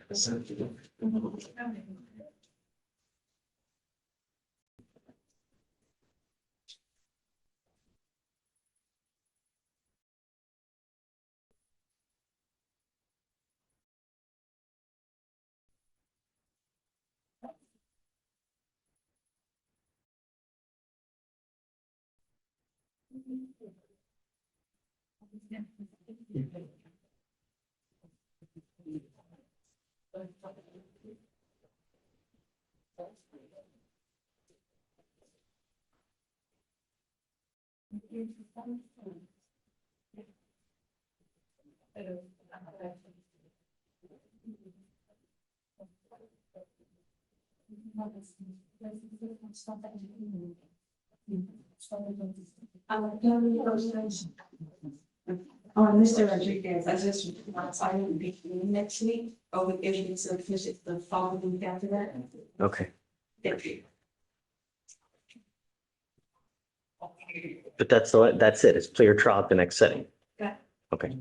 Mr. Rodriguez, I just, I will be next week, or if it's official, the following week after that. Okay, Thank you. but that's it. It's clear trial at the next setting. Got Okay.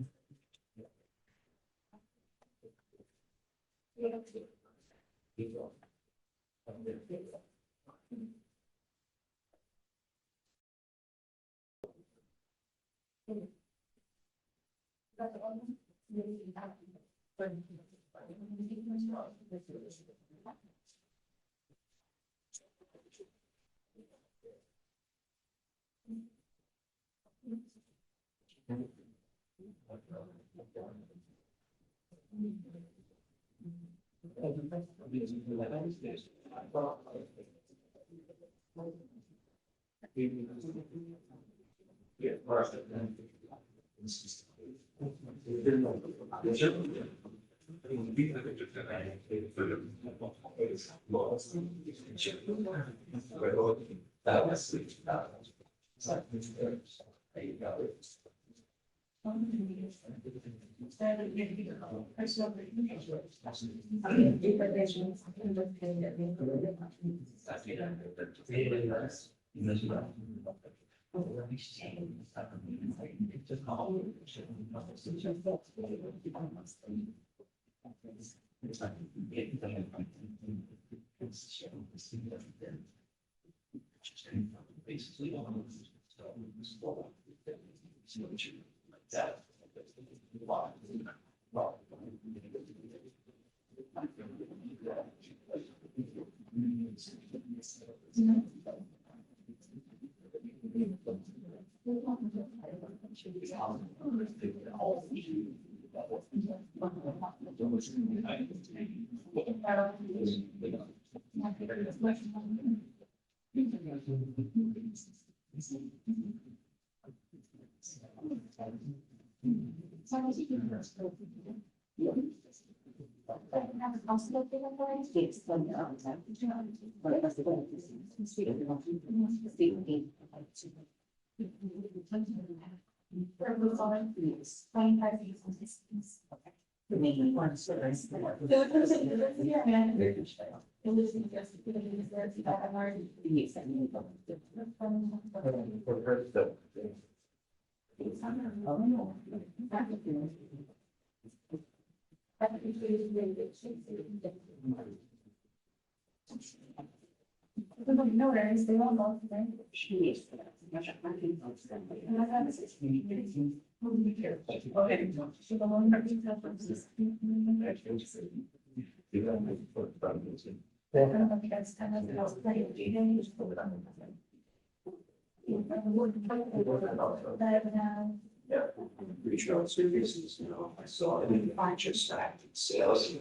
Regional services, you know, I saw it in the just sales.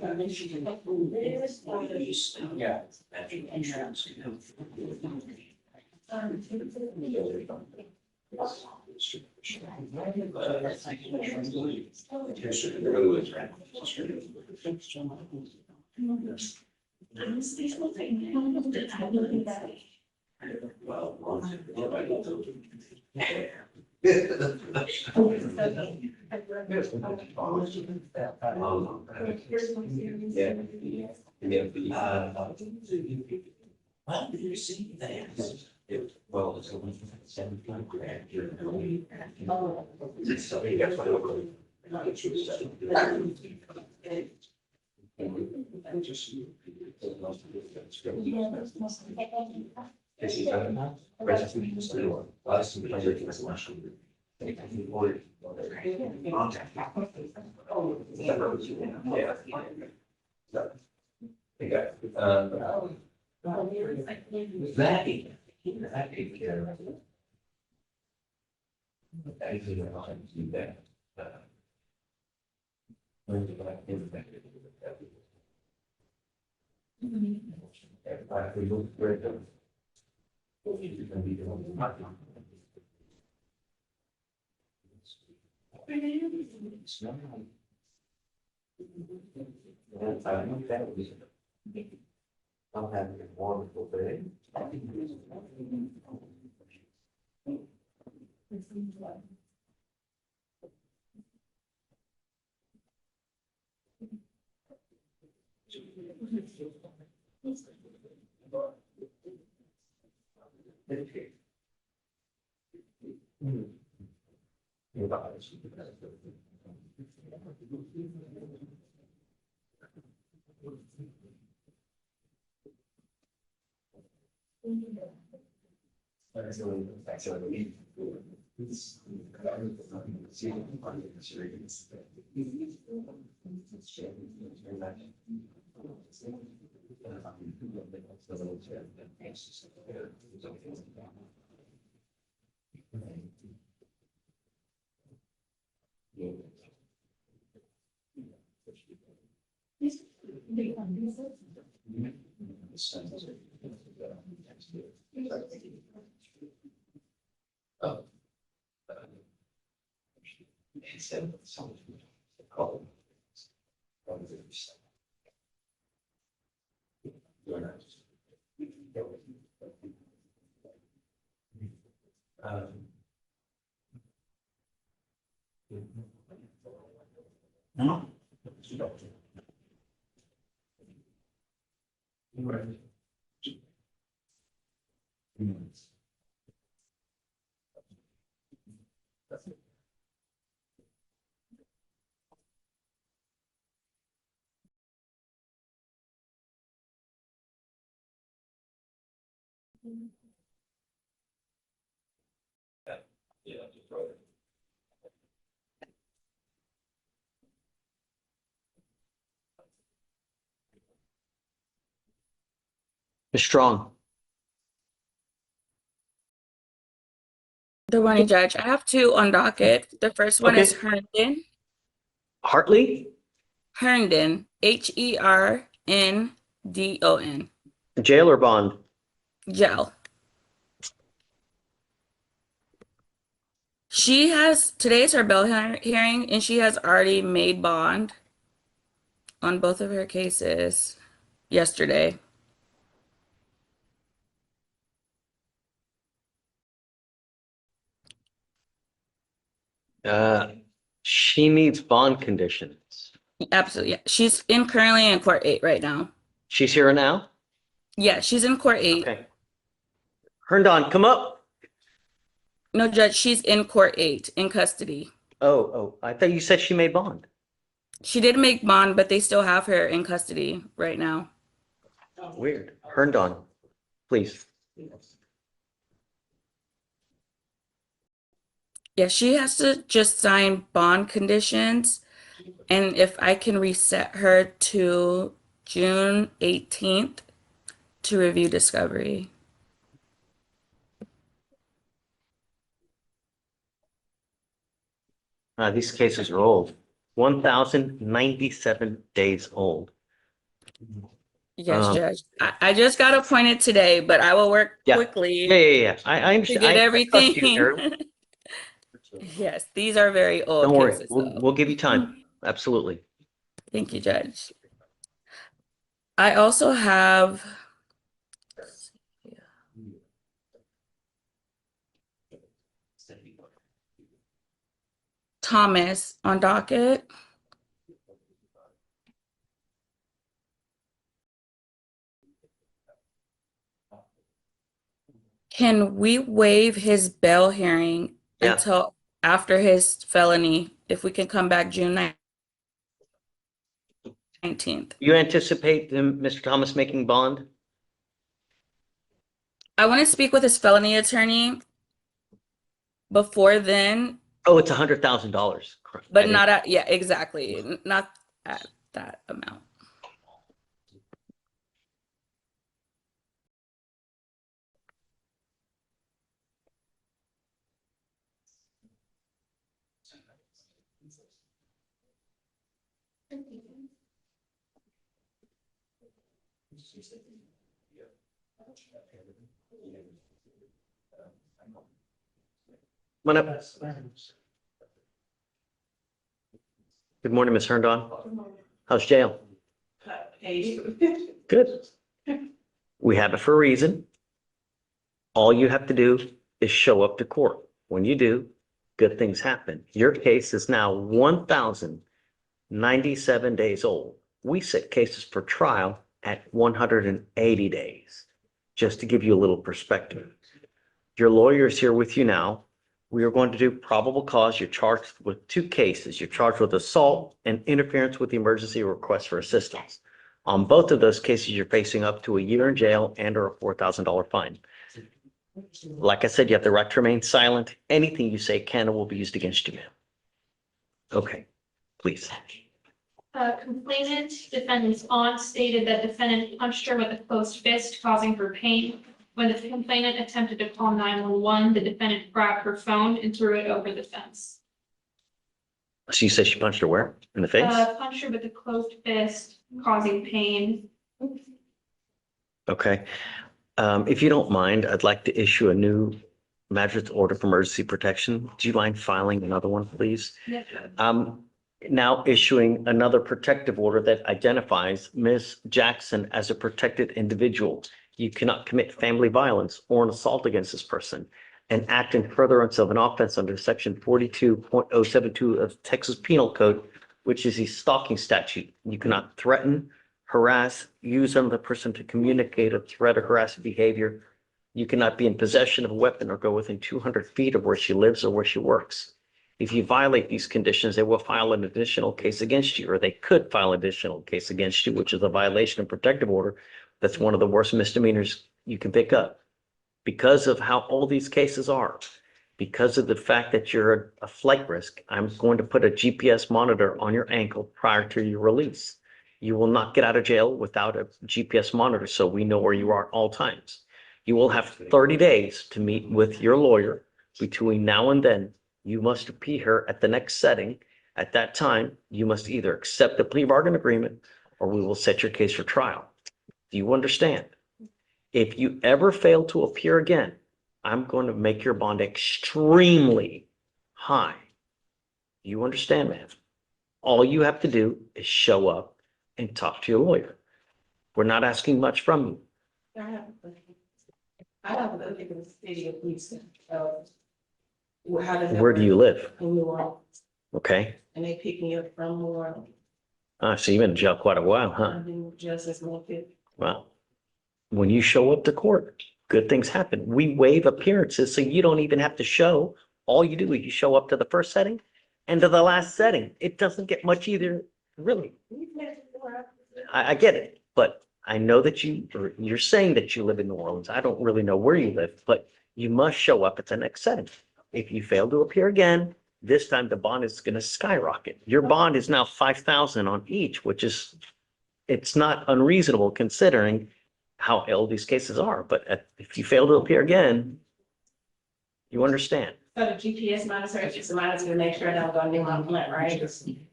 Yeah. Well, you see that. Well, it's only 75 grand. So you got to. That take care of it. I think I'll do that. When do I think that? If we look where the. It's gonna be the one. I'm having a wonderful day. Ms. Strong, Good morning, Judge. I have two on docket. The first one is Okay. Herndon. Hartley, Herndon, Herndon. jail or bond? Gel. Today's her bail hearing, and she has already made bond on both of her cases yesterday. She needs bond conditions. Absolutely. Yeah. She's currently in court 8 right now. She's here now? Yeah, she's in court 8. Okay. Herndon, come up. No, Judge, she's in court 8 in custody. Oh, I thought you said she made bond. She did make bond, but they still have her in custody right now. Weird. Herndon, please. Yeah, she has to just sign bond conditions. And if I can reset her to June 18th to review discovery. These cases are old. 1,097 days old. Yes, Judge. I just got appointed today, but I will work Yeah. quickly Yeah. I to understand. get I trust you, everything. Aaron. Yes, these are very old Don't worry. cases, We'll though. give you time. Absolutely. Thank you, Judge. I also have Thomas on docket. Can we waive his bail hearing Yeah. until after his felony, if we can come back June 19th? You anticipate Mr. Thomas making bond? I want to speak with his felony attorney before then, Oh, it's $100,000. but not at, yeah, exactly. Not at that amount. Come on up. Good morning, Ms. Herndon. How's jail? Good. We have it for a reason. All you have to do is show up to court. When you do, good things happen. Your case is now 1,097 days old. We set cases for trial at 180 days, just to give you a little perspective. Your lawyer is here with you now. We are going to do probable cause. You're charged with 2 cases. You're charged with assault and interference with the emergency request for assistance. On both of those cases, you're facing up to a year in jail and or a $4,000 fine. Like I said, you have the right to remain silent. Anything you say can and will be used against you, ma'am. Okay, please. Complainant, defendant's aunt stated that defendant punched her with a closed fist, causing her pain. When the complainant attempted to call 911, the defendant grabbed her phone and threw it over the fence. So you said she punched her where? In the face? Punched her with a closed fist, causing pain. Okay. If you don't mind, I'd like to issue a new magistrate's order for emergency protection. Do you mind filing another one, please? Yes. Now issuing another protective order that identifies Ms. Jackson as a protected individual. You cannot commit family violence or an assault against this person and act in furtherance of an offense under section 42.072 of Texas Penal Code, which is a stalking statute. You cannot threaten, harass, use another person to communicate a threat or harassing behavior. You cannot be in possession of a weapon or go within 200 feet of where she lives or where she works. If you violate these conditions, they will file an additional case against you, or they could file an additional case against you, which is a violation of protective order. That's one of the worst misdemeanors you can pick up. Because of how old these cases are, because of the fact that you're a flight risk, I'm going to put a GPS monitor on your ankle prior to your release. You will not get out of jail without a GPS monitor, so we know where you are at all times. You will have 30 days to meet with your lawyer. Between now and then, you must appear at the next setting. At that time, you must either accept the plea bargain agreement or we will set your case for trial. Do you understand? If you ever fail to appear again, I'm going to make your bond extremely high. Do you understand, ma'am? All you have to do is show up and talk to your lawyer. We're not asking much from you. I have a look at the city of Houston. Where do you live? In New Orleans, Okay. and they pick me up from New Orleans. So you've been in jail quite a while, huh? I've been just as long as. Well, when you show up to court, good things happen. We waive appearances, so you don't even have to show. All you do is you show up to the first setting and to the last setting. It doesn't get much either, really. I get it, but I know that you're saying that you live in New Orleans. I don't really know where you live, but you must show up at the next setting. If you fail to appear again, this time the bond is going to skyrocket. Your bond is now $5,000 on each, which is, it's not unreasonable considering how old these cases are. But if you fail to appear again, you understand. So the GPS monitor is just a monitor to make sure that I'm going to do my plan, right?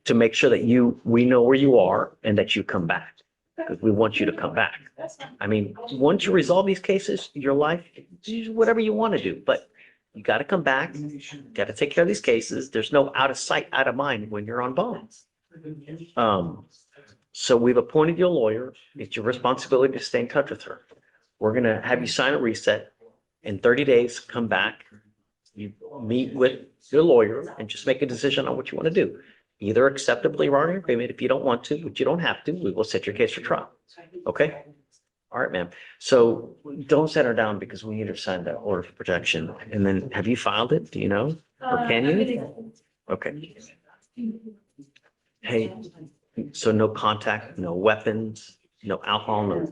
To make sure that we know where you are and that you come back, because we want you to come back. That's fine. I mean, once you resolve these cases, your life, whatever you want to do, but you got to come back, got to take care of these cases. There's no out of sight, out of mind when you're on bond. So we've appointed your lawyer. It's your responsibility to stay in touch with her. We're going to have you sign a reset. In 30 days, come back. You meet with your lawyer and just make a decision on what you want to do. Either accept a plea bargain agreement if you don't want to, but you don't have to. We will set your case for trial. Okay? All right, ma'am. So don't set her down because we need her to sign that order for protection. And then have you filed it? Do you know? Or can you? Okay. Hey, so no contact, no weapons, no alcohol, no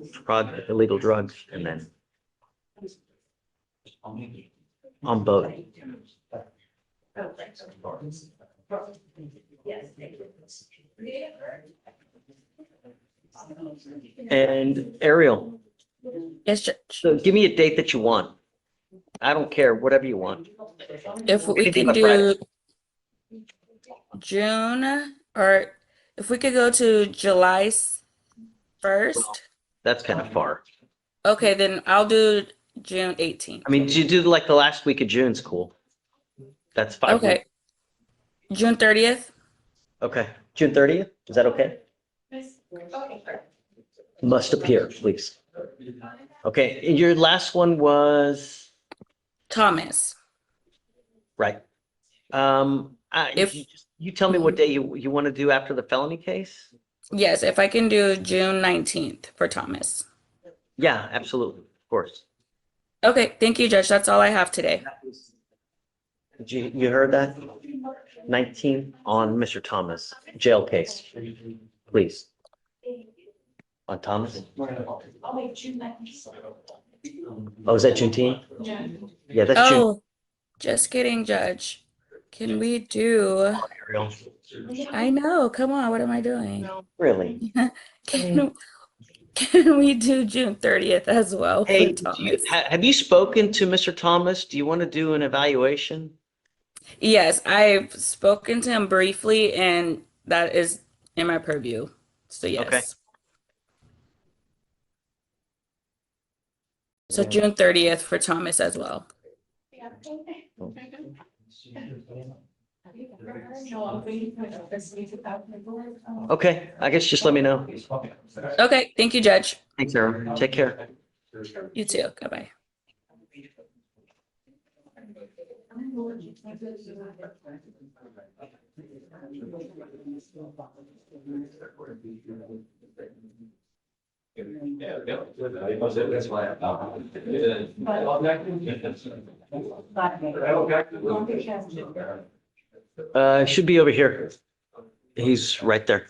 illegal drugs, and then on both. And Ariel, Yes, Judge. so give me a date that you want. I don't care, whatever you want. If we Anything can but Friday. do June, or if we could go to July 1st. That's kind of far. Okay, then I'll do June 18th. I mean, you do like the last week of June's cool. That's 5 weeks. Okay. June 30th. Okay, June 30th, is that okay? Must appear, please. Okay, and your last one was, Thomas. right. If- You tell me what day you want to do after the felony case? Yes, if I can do June 19th for Thomas. Yeah, absolutely, of course. Okay, thank you, Judge. That's all I have today. You heard that? 19 on Mr. Thomas, jail case, please. On Thomas? I'll make June 9th. Oh, is that Juneteenth? Yeah. Yeah, that's June. Oh, just kidding, Judge. Can we do? I know. Come on. What am I doing? Really? Can we do June 30th as well for Hey, Thomas? have you spoken to Mr. Thomas? Do you want to do an evaluation? Yes, I've spoken to him briefly, and that is in my purview. So yes. Okay. So June 30th for Thomas as well. Okay, I guess just let me know. Okay, thank you, Judge. Thanks, Aaron. Take care. You too. Bye-bye. Should be over here. He's right there.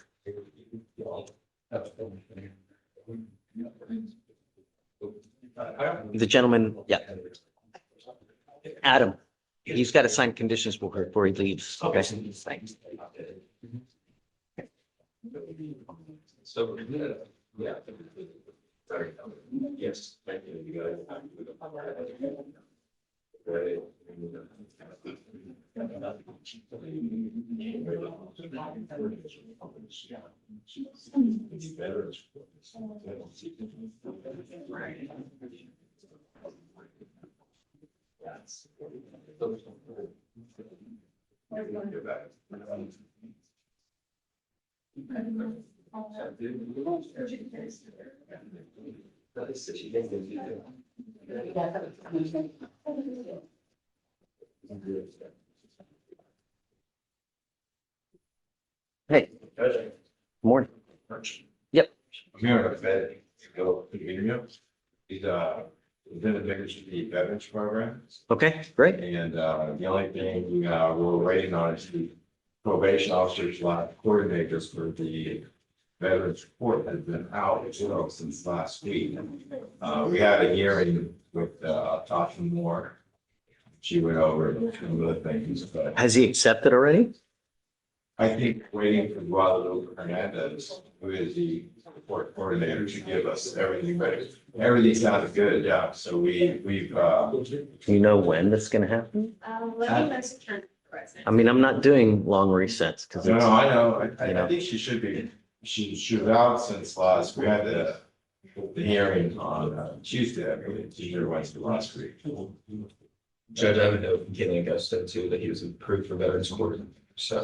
The gentleman, yeah. Adam, he's got to sign conditions before he leaves. Okay, thanks. So, yeah. Yes. Thank you. Hey, morning. Yep. I'm here on the bed, go to the interview. He's in the Mississippi Veterans Program. Okay, great. And the only thing we're waiting on is the probation officers, coordinators for the Veterans Court has been out since last week. We had a hearing with Tasha Moore. She went over some of the things, but Has he accepted already? I think waiting for Guadalupe Hernandez, who is the court coordinator, to give us everything, but everything sounded good, yeah. So we've You know when that's gonna happen? Let me message her. I mean, I'm not doing long resets because no, it's, I know, I you know. think she should be, she was out since last, we had the hearing on Tuesday, I believe, Tuesday or Wednesday last week. Judge, I have a note from Kenny Augusto too, that he was approved for Veterans Court. So.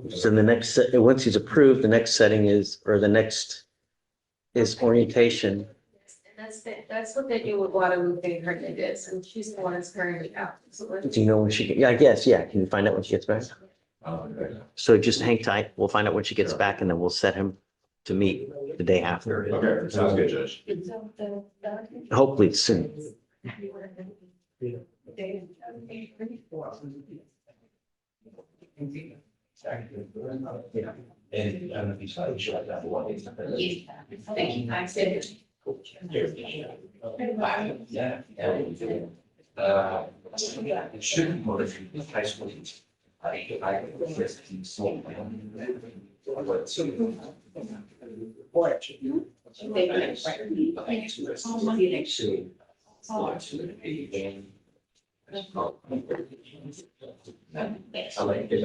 So the next, once he's approved, the next setting is, or the next is orientation. And that's what they do with Guadalupe Hernandez, and she's the one that's currently out. So Do you know when she, yeah, I guess, yeah. Can you find out when she gets back? Okay, So just hang tight. We'll find out when she gets back and then we'll set him to meet the day after. sounds good, Judge. Hopefully soon. And I don't know if you saw, you should have that one. Thank you, I said. Yeah. It shouldn't motivate the high school.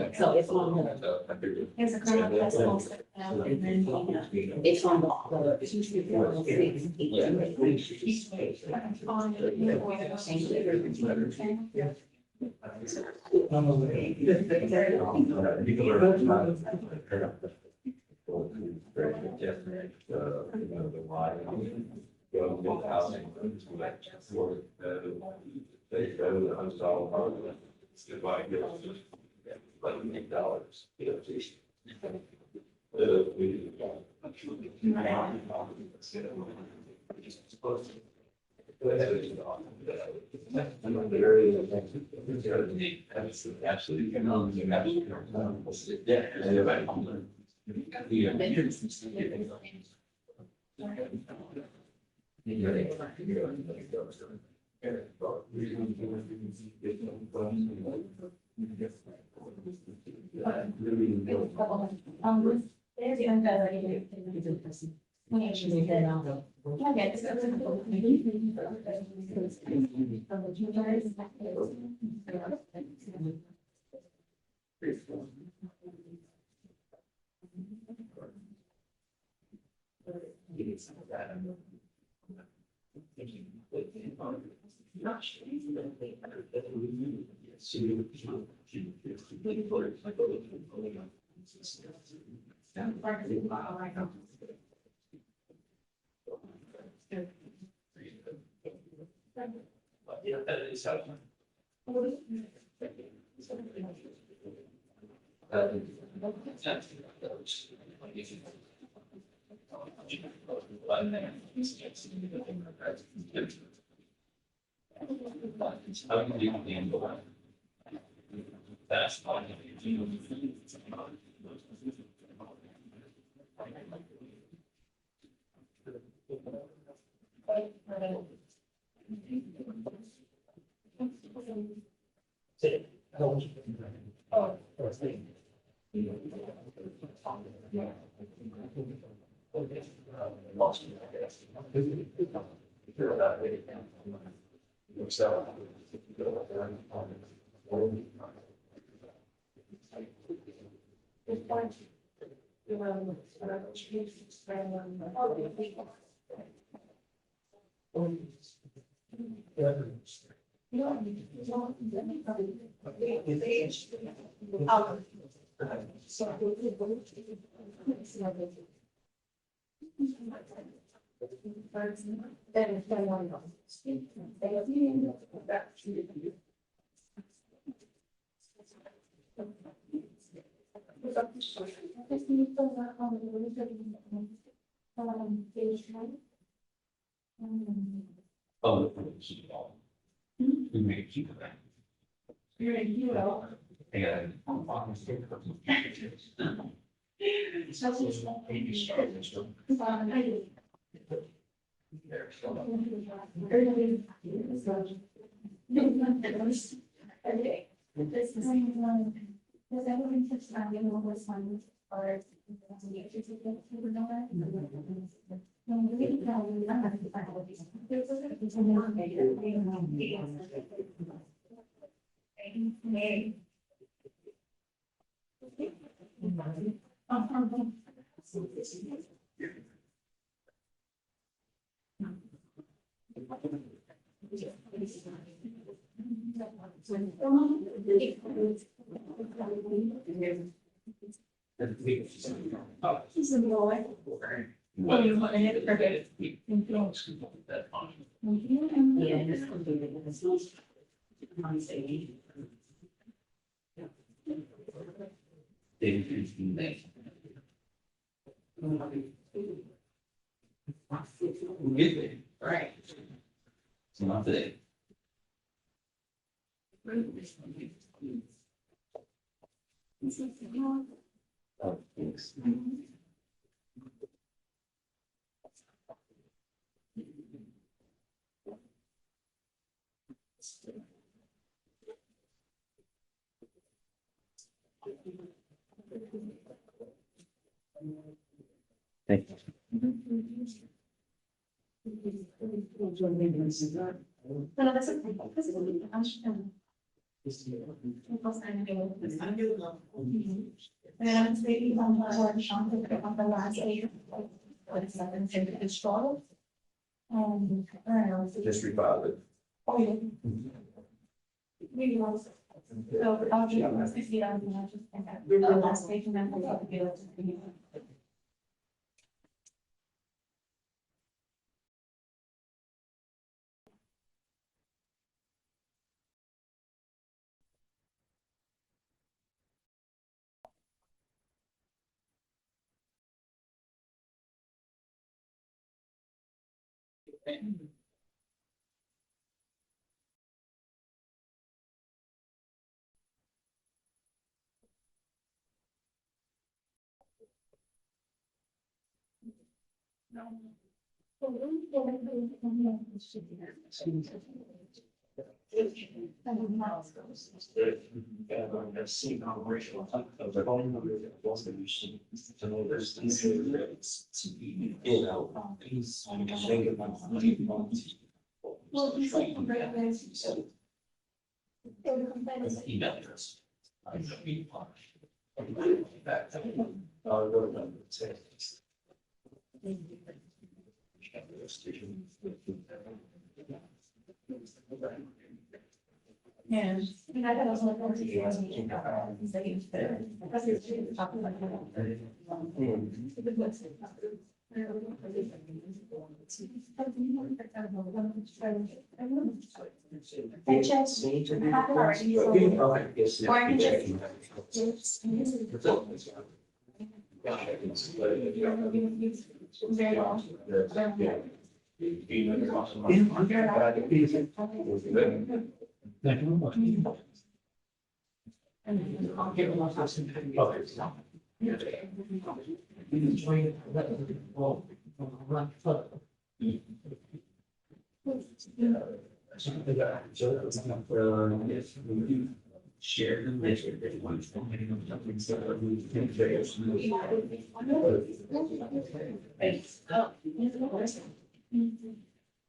So it's on. Here's a criminal testimony. And then, It's on The line. Go get the housing. They go to the unsolved problem. It's like $8. Yeah, that is how. That's fine. We may keep that. Well, you want to hit it, forget it. That fine. Right. It's not today. Oh, thanks. Thank you. Just refile it. Yeah. Very well.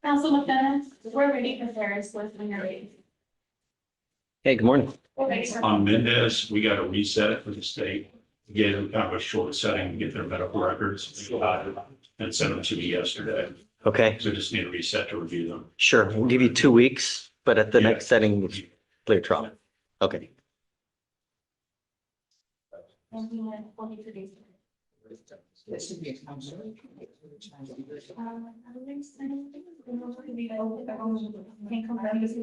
Council McDonough, we're ready for Ferris with when you're ready. Hey, good morning. On Mendez, we got to reset it for the state, get them kind of a short setting to get their medical records. And sent them to me yesterday, Okay, so just need a reset to review them. sure. We'll give you 2 weeks, but at the Yeah. next setting, it's clear trial. Okay. And we went 42 days. Can't come back because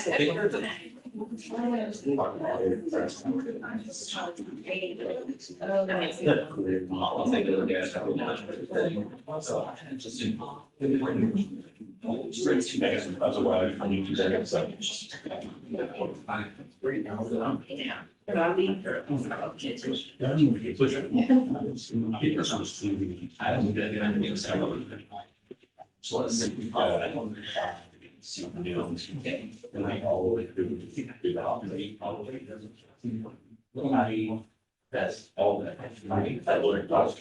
they do That's all that. That would cost.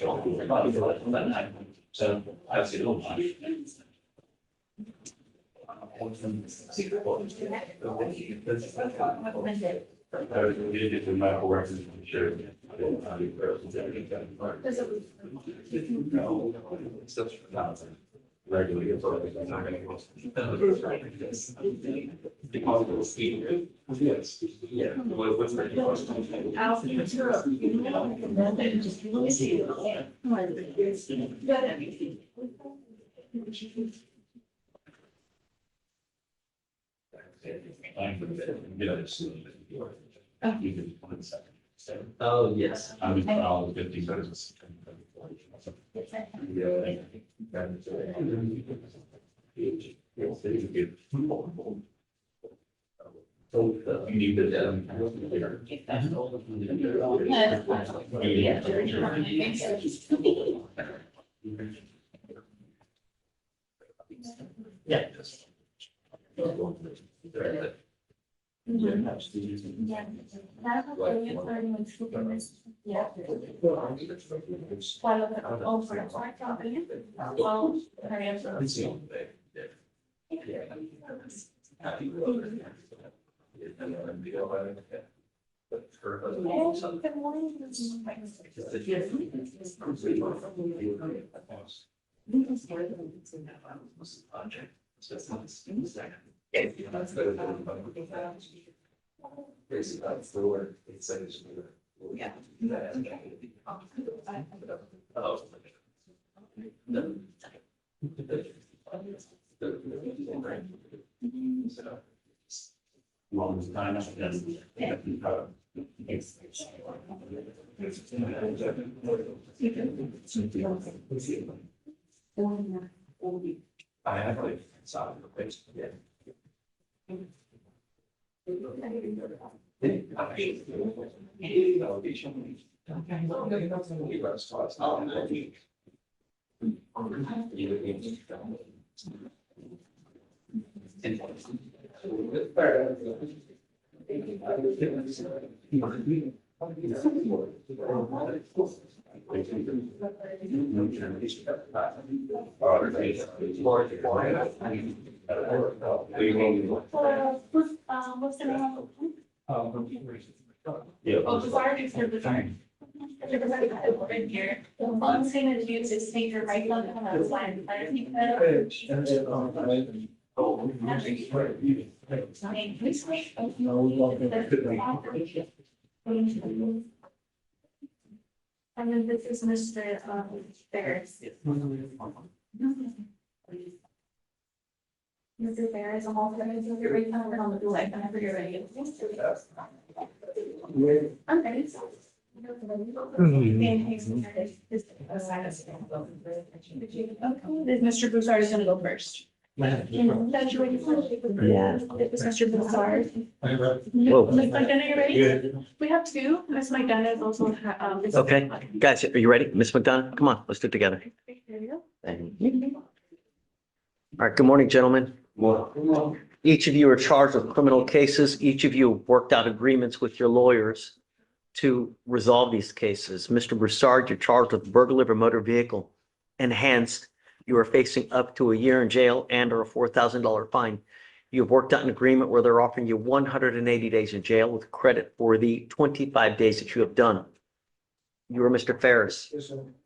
So I see. Get the medical records, sure. Regularly. Yes. Yeah. What's Oh, yes. I mean, all 50 cents. You need to. Yeah. Yeah. Yeah. Well, for a company. Well, hurry up. all this time. I have like. What's the name of the? Oh, sorry, it's the design. Right here. The one thing that you just take your right thumb and that's line. And then this is Mr. Ferris. Mr. Ferris, I'm also going to do your right thumb on the left whenever you're ready. I'm ready. Mr. Broussard is gonna go first. Yeah. Mr. Broussard. Whoa. Ms. McDonough, you ready? We have two. Ms. McDonough is also. Okay, guys, are you ready? Miss McDonough, come on, let's do it together. There you go. Thank you. All right, good morning, gentlemen. Each of you are charged with criminal cases. Each of you worked out agreements with your lawyers to resolve these cases. Mr. Broussard, you're charged with burglary of a motor vehicle. Enhanced, you are facing up to a year in jail and or a $4,000 fine. You've worked out an agreement where they're offering you 180 days in jail with credit for the 25 days that you have done. You are Mr. Ferris.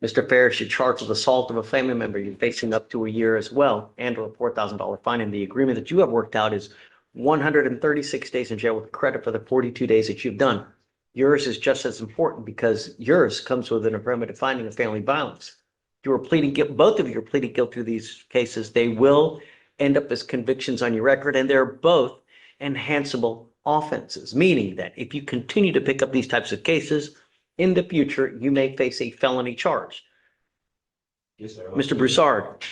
Mr. Ferris, you're charged with assault of a family member. You're facing up to a year as well and or a $4,000 fine. And the agreement that you have worked out is 136 days in jail with credit for the 42 days that you've done. Yours is just as important because yours comes with an affirmative finding of family violence. You are pleading guilty, both of you are pleading guilty to these cases. They will end up as convictions on your record, and they're both enhanceable offenses, meaning that if you continue to pick up these types of cases in the future, you may face a felony charge. Yes, sir. Mr. Broussard,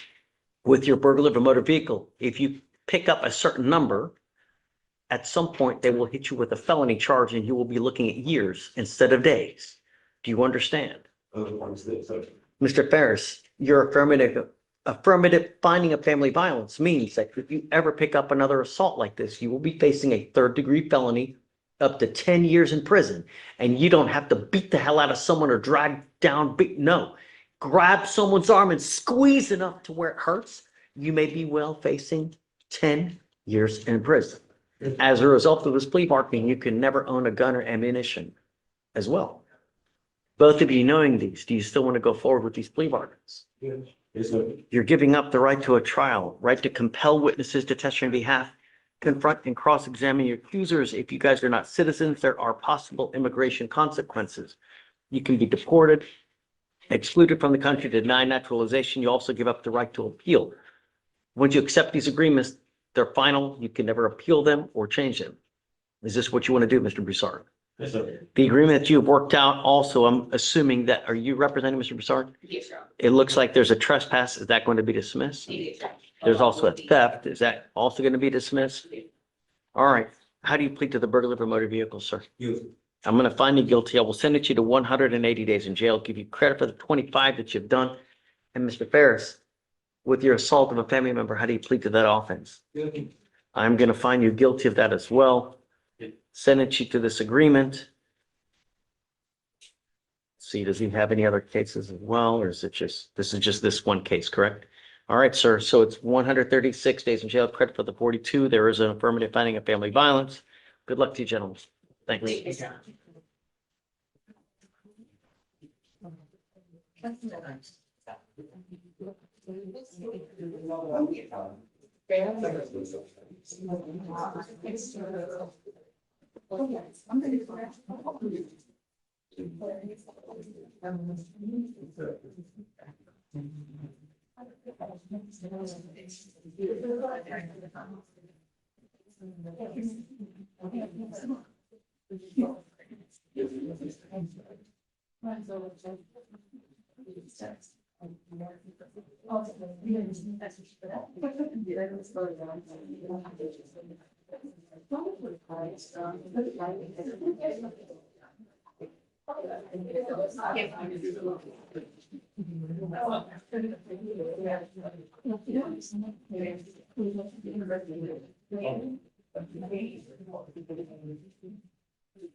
with your burglary of a motor vehicle, if you pick up a certain number, at some point, they will hit you with a felony charge and you will be looking at years instead of days. Do you understand? Mr. Ferris, your affirmative finding of family violence means that if you ever pick up another assault like this, you will be facing a third-degree felony, up to 10 years in prison. And you don't have to beat the hell out of someone or drag down, no. Grab someone's arm and squeeze enough to where it hurts. You may be well facing 10 years in prison. As a result of this plea bargain, you can never own a gun or ammunition as well. Both of you knowing these, do you still want to go forward with these plea bargains? Yes, sir. You're giving up the right to a trial, right to compel witnesses to testify on behalf, confront and cross-examine your accusers. If you guys are not citizens, there are possible immigration consequences. You can be deported, excluded from the country, denied naturalization. You also give up the right to appeal. Once you accept these agreements, they're final. You can never appeal them or change them. Is this what you want to do, Mr. Broussard? Yes, sir. The agreement that you've worked out also, I'm assuming that, are you representing Mr. Broussard? Yes, sir. It looks like there's a trespass. Is that going to be dismissed? There's also a theft. Is that also going to be dismissed? All right. How do you plead to the burglary of a motor vehicle, sir? I'm going to find you guilty. I will send it you to 180 days in jail, give you credit for the 25 that you've done. And Mr. Ferris, with your assault of a family member, how do you plead to that offense? I'm going to find you guilty of that as well. Send it you to this agreement. See, does he have any other cases as well, or is it just, this is just this one case, correct? All right, sir. So it's 136 days in jail, credit for the 42. There is an affirmative finding of family violence. Good luck to you, gentlemen. Thanks.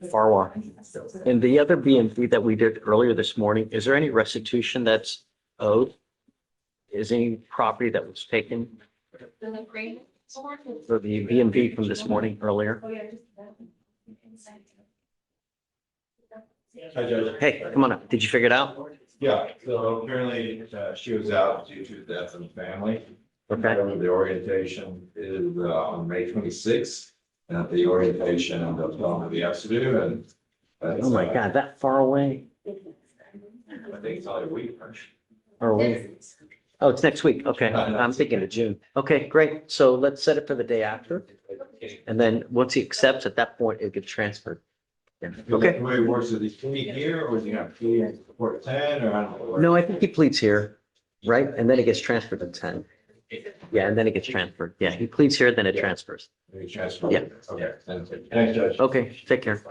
Farwa. And the other B and B that we did earlier this morning, is there any restitution that's owed? Is any property that was taken for the B and B from this morning earlier? Hi, Judge. Hey, come on up. Did you figure it out? Yeah, so apparently she was out due to death in the family. Okay. The orientation is on May 26th. And the orientation and the film of the Exeter and. Oh my God, that far away? I think it's only a week. Or we? Oh, it's next week. Okay, I'm thinking of June. Okay, great. So let's set it for the day after. And then once he accepts, at that point, it gets transferred. Yeah. Okay. The way it works, is he plead here or is he gonna plead in court 10 or I don't know? No, I think he pleads here, right? And then it gets transferred to 10. Yeah, and then it gets transferred. Yeah, he pleads here, then it transfers. He transferred? Yeah. Okay, thanks, Judge. Okay, take care.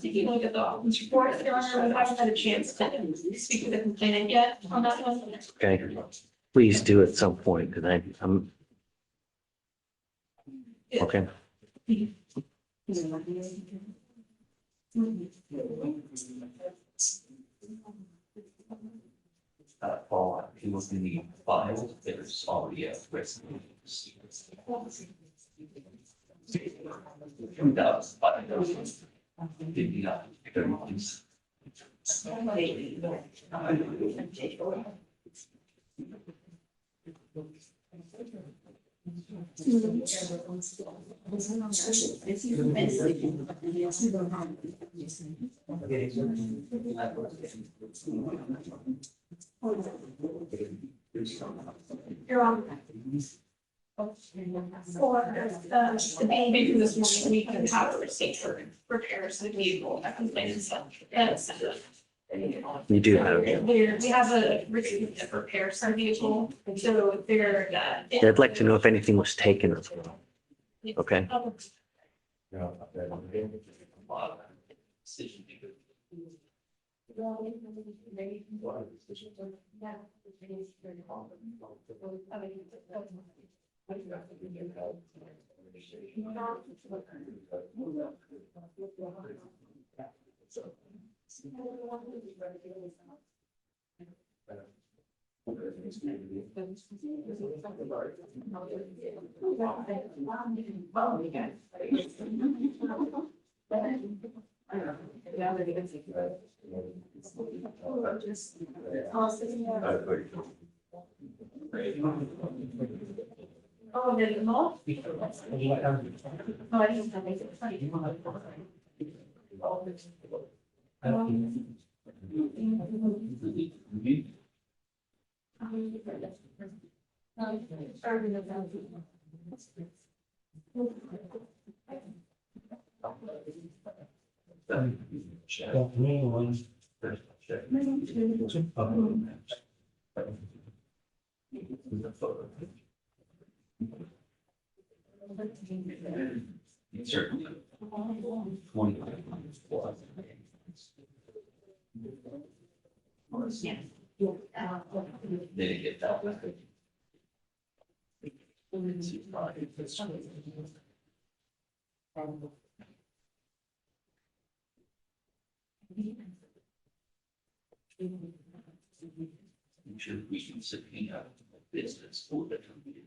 Taking a look at the office report, Your Honor, I haven't had a chance to speak with the complainant yet on that one. Okay. Please do at some point, because I'm, okay. Fall, he was in the file, there's already a risk. 2005. Did not. You're on. For the being from this morning, we can have a receipt for repairs to the vehicle that complainant sent. That's. You do have it. We have a receipt of repairs to the vehicle, so they're I'd like to know if anything was taken as well. Okay. Oh, there's a mall? Oh, I didn't have it. Certainly. Yeah. They didn't get that. Should we can subpoena out business for the company?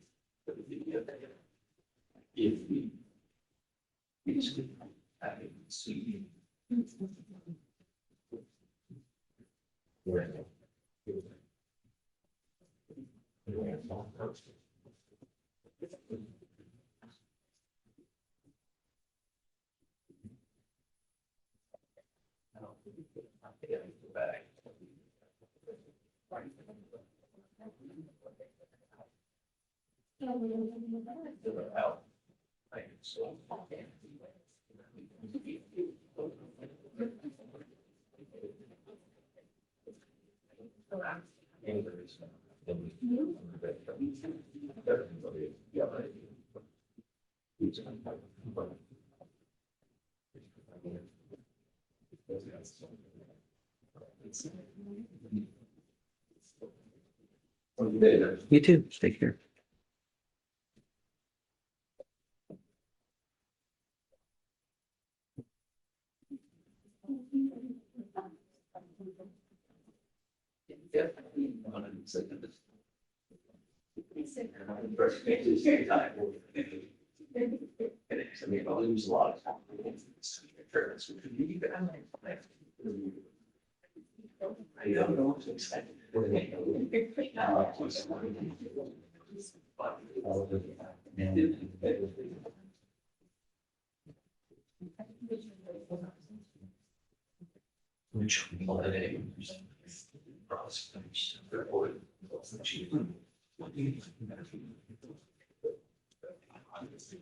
If we. Basically, having seen. You too. Take care.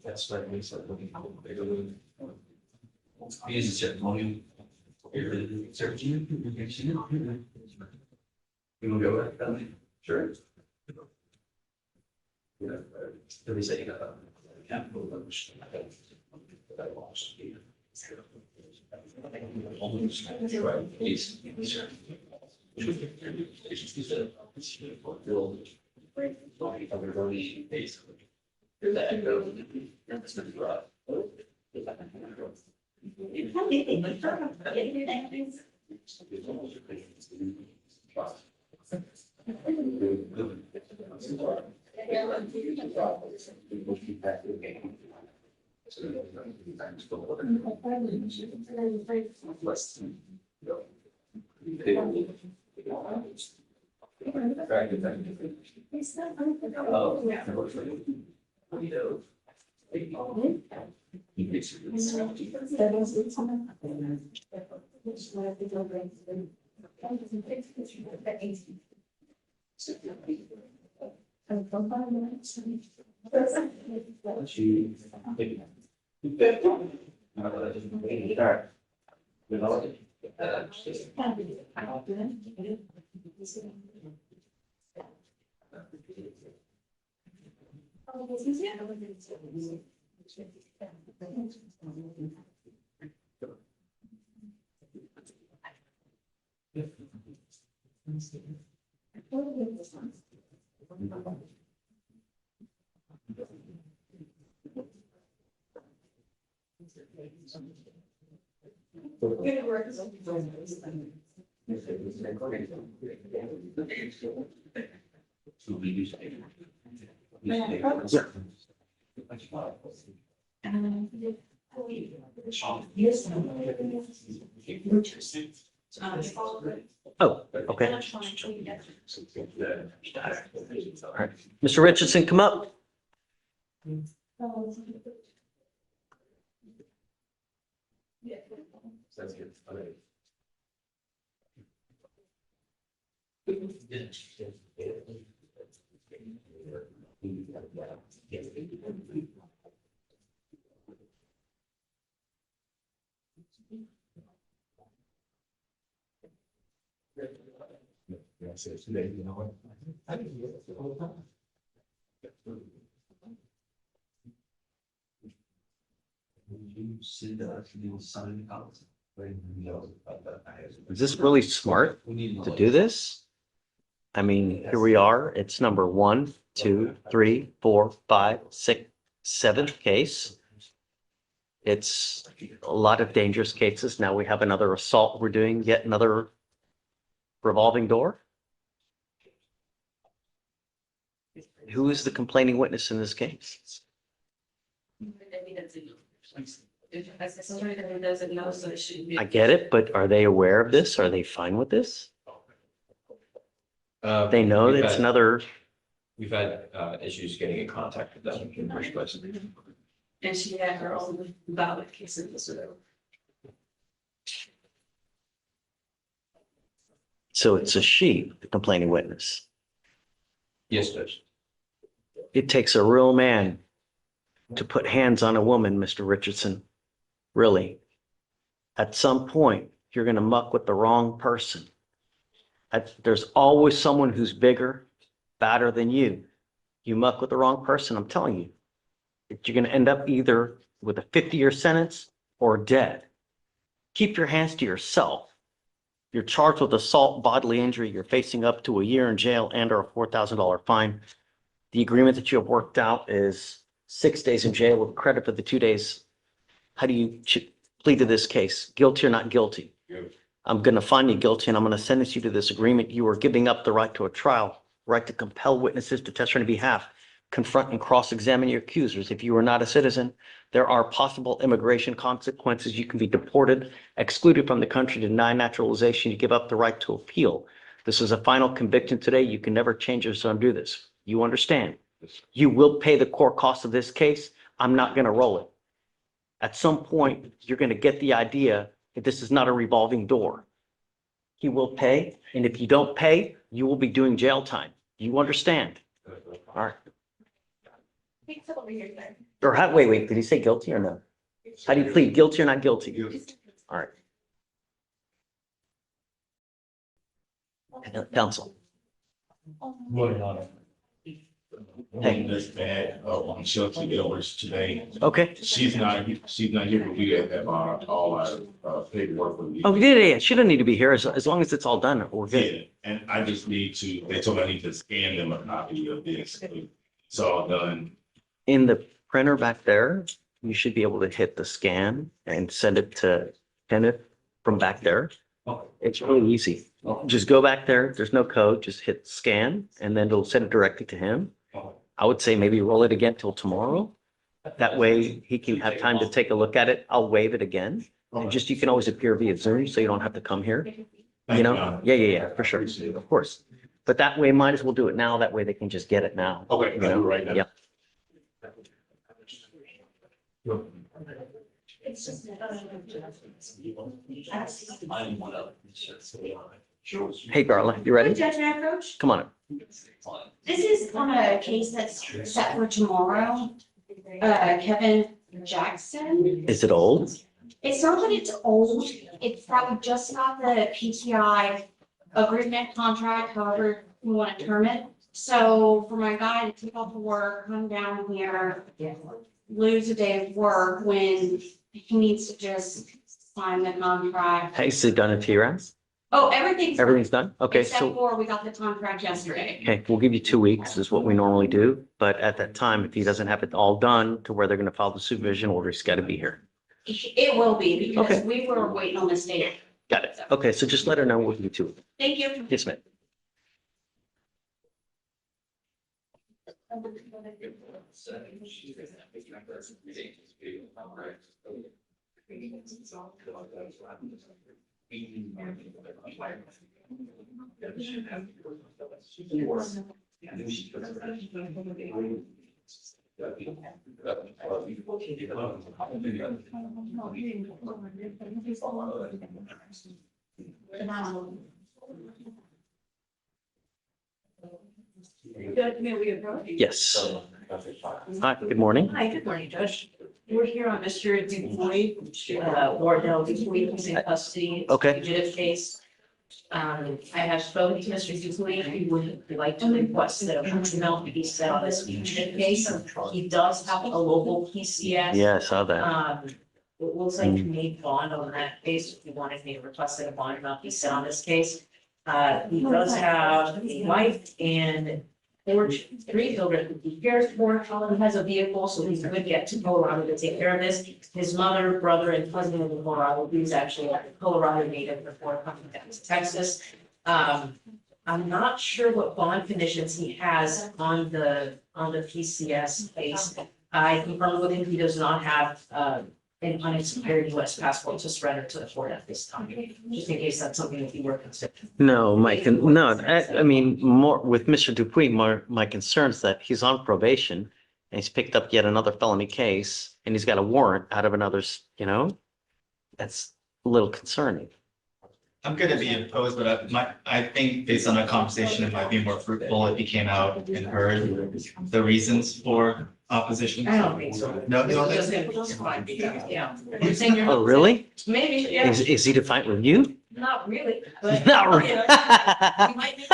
That's what makes it looking a little bigger. Is it ceremonial? Searching. You wanna go back down? Sure. Yeah, let me say, capital lunch. I lost. Right, please. Oh, okay. All right. Mr. Richardson, come up. Sounds good. Today, you know what? I didn't get it the whole time. You sit actually sign out. Is this really smart to do this? I mean, here we are. It's number 1, 2, 3, 4, 5, 6, 7th case. It's a lot of dangerous cases. Now we have another assault. We're doing yet another revolving door. Who is the complaining witness in this case? I get it, but are they aware of this? Are they fine with this? They know that it's another. We've had issues getting in contact with them in the first place. And she had her own valid case in this. So it's a she, the complaining witness. Yes, Judge. It takes a real man to put hands on a woman, Mr. Richardson. Really. At some point, you're going to muck with the wrong person. There's always someone who's bigger, badder than you. You muck with the wrong person, I'm telling you. You're going to end up either with a 50-year sentence or dead. Keep your hands to yourself. You're charged with assault, bodily injury. You're facing up to a year in jail and or a $4,000 fine. The agreement that you have worked out is 6 days in jail with credit for the 2 days. How do you plead to this case? Guilty or not guilty? I'm going to find you guilty and I'm going to sentence you to this agreement. You are giving up the right to a trial, right to compel witnesses to testify on your behalf, confront and cross-examine your accusers. If you are not a citizen, there are possible immigration consequences. You can be deported, excluded from the country, denied naturalization. You give up the right to appeal. This is a final conviction today. You can never change this or undo this. You understand? You will pay the court cost of this case. I'm not going to roll it. At some point, you're going to get the idea that this is not a revolving door. He will pay, and if you don't pay, you will be doing jail time. You understand? All right. Or wait, did he say guilty or no? How do you plead, guilty or not guilty? All right. Counsel. Hey. This bad, on Chelsea Gilbert today. Okay. She's not here, but we have all our paperwork. Oh, yeah. She doesn't need to be here as long as it's all done. We're good. Yeah, and I just need to, they told me I need to scan them a copy of this. It's all done. In the printer back there, you should be able to hit the scan and send it to Kenneth from back there. It's really easy. Just go back there. There's no code. Just hit scan and then it'll send it directly to him. I would say maybe roll it again till tomorrow. That way he can have time to take a look at it. I'll waive it again. And just, you can always appear via Zoom, so you don't have to come here. You know? Yeah, for sure. Of course. But that way, might as well do it now. That way they can just get it now. Okay, You know? I'll do it right now. Yeah. Hey, Darla, you ready? Judge, may I approach? Come on up. This is on a case that's set for tomorrow. Kevin Jackson. Is it old? It's not that it's old, it's that we just got the PTI agreement contract, however we want to term it. So for my guy to take off of work, come down here, lose a day of work when he needs to just sign the contract. Hey, is it done at TRAS? Oh, everything's Done? Okay, except so, for we got the contract yesterday. okay, we'll give you 2 weeks is what we normally do. But at that time, if he doesn't have it all done to where they're going to file the supervision order, he's got to be here. It will be because Okay. we were waiting on the state. Got it. Okay, so just let her know we'll give you 2 weeks. Thank you. Yes, ma'am. Judge, may we approach? Yes. Hi, good morning. Hi, good morning, Judge. We're here on Mr. Dupuy, Wardell Dupuy, who's in custody. Okay. Fugitive case. I have spoken to Mr. Dupuy. He would like to request that a criminal be set on this fugitive case. He does have a local PCS. Yeah, I saw that. It looks like he made bond on that case. If you wanted me to request that a bond not be set on this case. He does have a wife and three children he cares for. He has a vehicle, so he would get to Colorado to take care of this. His mother, brother, and cousin live in Colorado. He's actually a Colorado native before coming down to Texas. I'm not sure what bond conditions he has on the PCS case. I confirmed with him, he does not have an unexpired US passport to surrender to the court at this time, just in case that's something that you were considering. No, I mean, more with Mr. Dupuy, my concern is that he's on probation and he's picked up yet another felony case and he's got a warrant out of another, that's a little concerning. I'm gonna be opposed, but I think based on our conversation, it might be more fruitful if he came out and heard the reasons for opposition. I don't think so. No, you don't It's think just so? gonna be fine, yeah. You're saying you're Oh, not- really? Maybe, yeah, Is he defiant with you? not really, but. Not really. you know, we might be,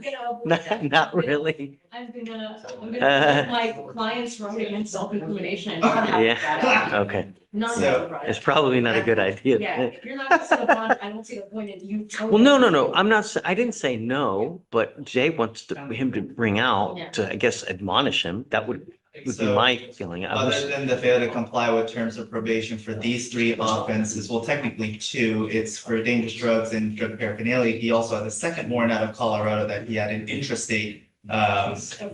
you know, Not really. I'm gonna Uh, put my clients running against self-incrimination and not have that Yeah, out. okay. Not So, right. It's probably not a good Yeah, idea. if you're not gonna set a bond, I don't see the point in you. Well, no, I'm not, I didn't say no, but Jay wants him to bring out to, I guess, admonish him. That would be So, my feeling. I other was, than the failure to comply with terms of probation for these three offenses, well, technically two, it's for dangerous drugs and drug paraphernalia. He also has a second warrant out of Colorado that he had an intrastate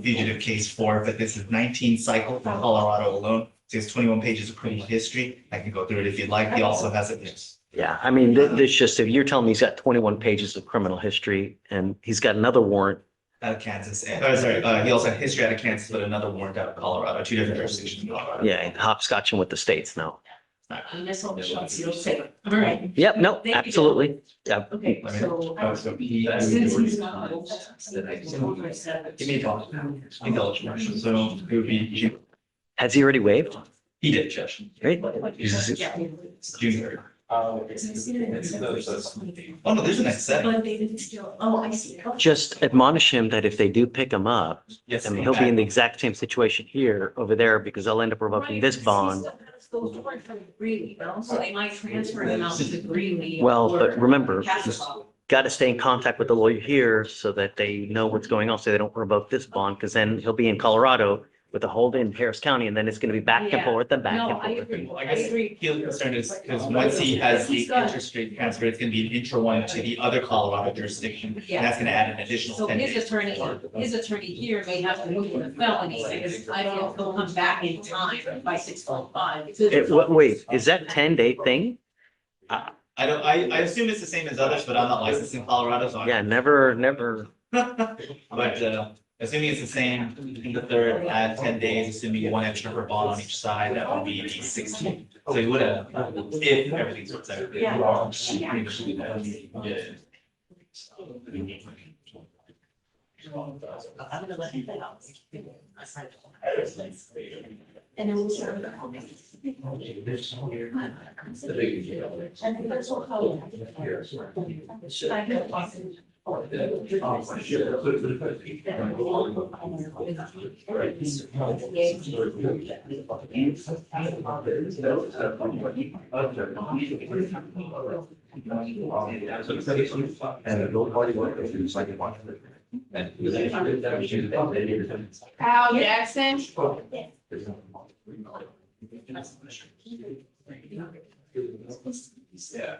fugitive case for, but this is 19 cycle from Colorado alone. So it's 21 pages of criminal history. I can go through it if you'd like. He also has a, yeah, I mean, this just, if you're telling me he's got 21 pages of criminal history and he's got another warrant. out of Kansas. He also had history out of Kansas, but another warrant out of Colorado, two different jurisdictions in Colorado. Yeah, and hopscotching with the states now. And this whole shot's your safe. All right. Yep, no, Thank you, Joe. absolutely. Yeah. Okay, so. So he. Since he's not. Give me a call. Indulgence. So it would be, Has he already waived? he did, Judge. Great. Junior. Oh, no, there's an next setting. But they didn't still, oh, I see. Okay. Just admonish him that if they do pick him up, Yes. I mean, he'll be in the exact same situation here, over there, because they'll end up revoking this bond. Those warrant for Greeley, though, so they might transfer them out to Greeley. Well, but or remember, Castle. got to stay in contact with the lawyer here so that they know what's going on, so they don't revoke this bond, because then he'll be in Colorado with a hold in Harris County, and then it's going to be back and Yeah. forth and back No, and I forth. agree. Well, I I guess agree. the concern is because once he has the He's got- interest rate transfer, it's gonna be an intra one to the other Colorado jurisdiction. And Yeah. that's gonna add an additional So 10 his days. attorney here may have to move to the felony, because I don't know if they'll come back in time by 6:05. Wait, is that 10-day thing? I assume it's the same as others, but I'm not licensed in Colorado, so. Yeah, never. But, assuming it's the same in the third, add 10 days, assuming one extra per bond on each side, that would be 16. So he would have, if everything sorts out. Yeah. I'm gonna let him know. And then we'll start. Al Jackson. Sir,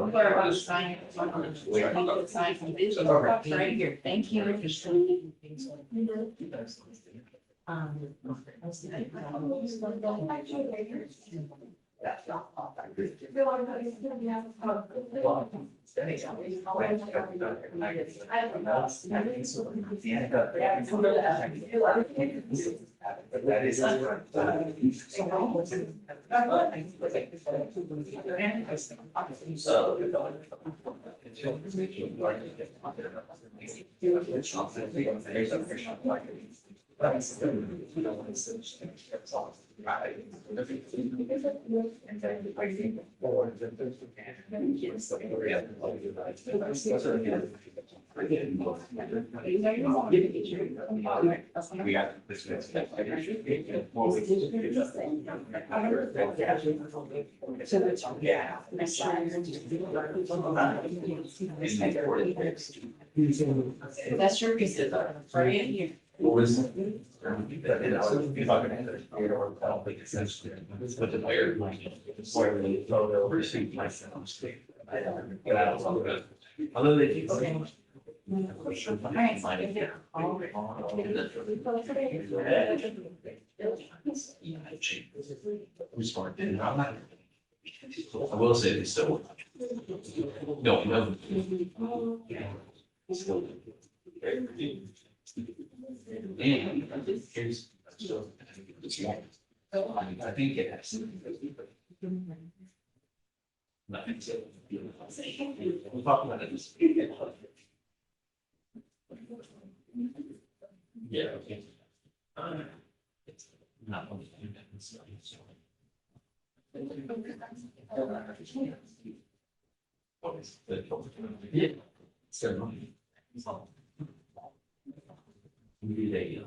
we're about to sign. Right here, thank you. That's your reason, right here. I will say they still. No, no. I think it has. We'll talk about it. Yeah, okay. It's not only. Yeah. Ceremony. Maybe they,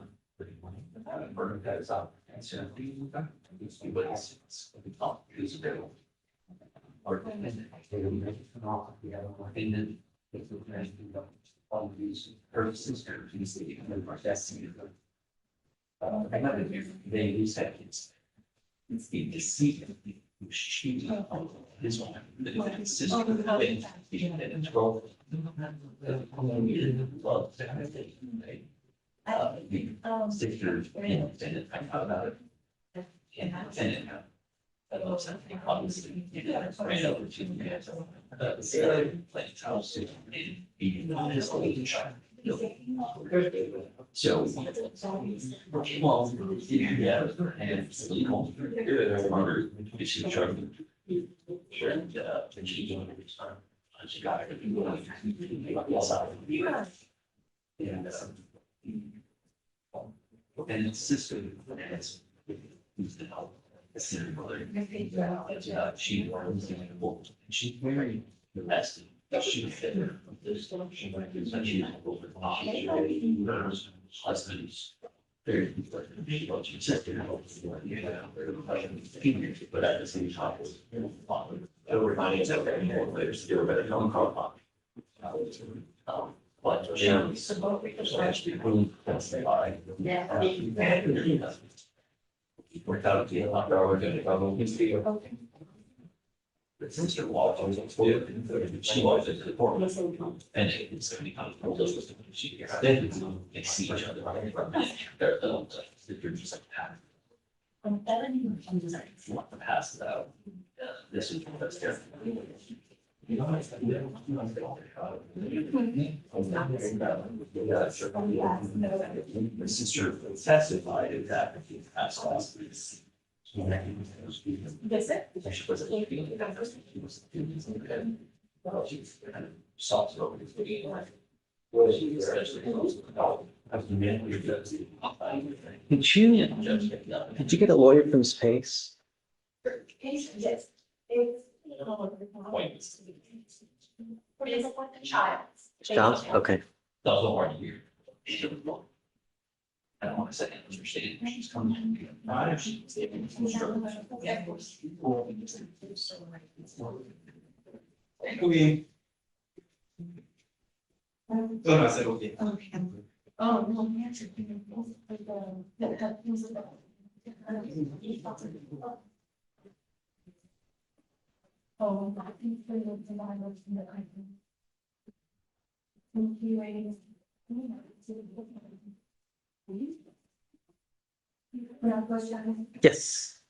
burn that up. And so, but it's available. Or. And then. All these purposes, they use that. It's the deceit. She. This one. The sister. And 12. Sisters. And I found out. And. Something obviously. Right over to the. Plane's house. So. Well, yeah, and. She's trying. Sure, and she's doing it this time. She got it. And it's sister. Who's the help? She was she's very domestic. She was there. Husbands. Very. But at the same time. Everybody is okay. There's still a better phone call. But. Without the lot, we're gonna go. The sister walked on the she was at the port. And it's gonna become. She then they see each other. They're just like that. Want to pass it out. This is what's there. The sister testified that he passed off. Does it? Soft over his Did you get a lawyer from Space? Yes. What is it with the child? Giles? Okay. Doesn't want to hear. I don't want to say understand. She's coming. Okay. No, I said okay. Oh, no. Oh, I think for the survivors in the country. Thank you. Yes.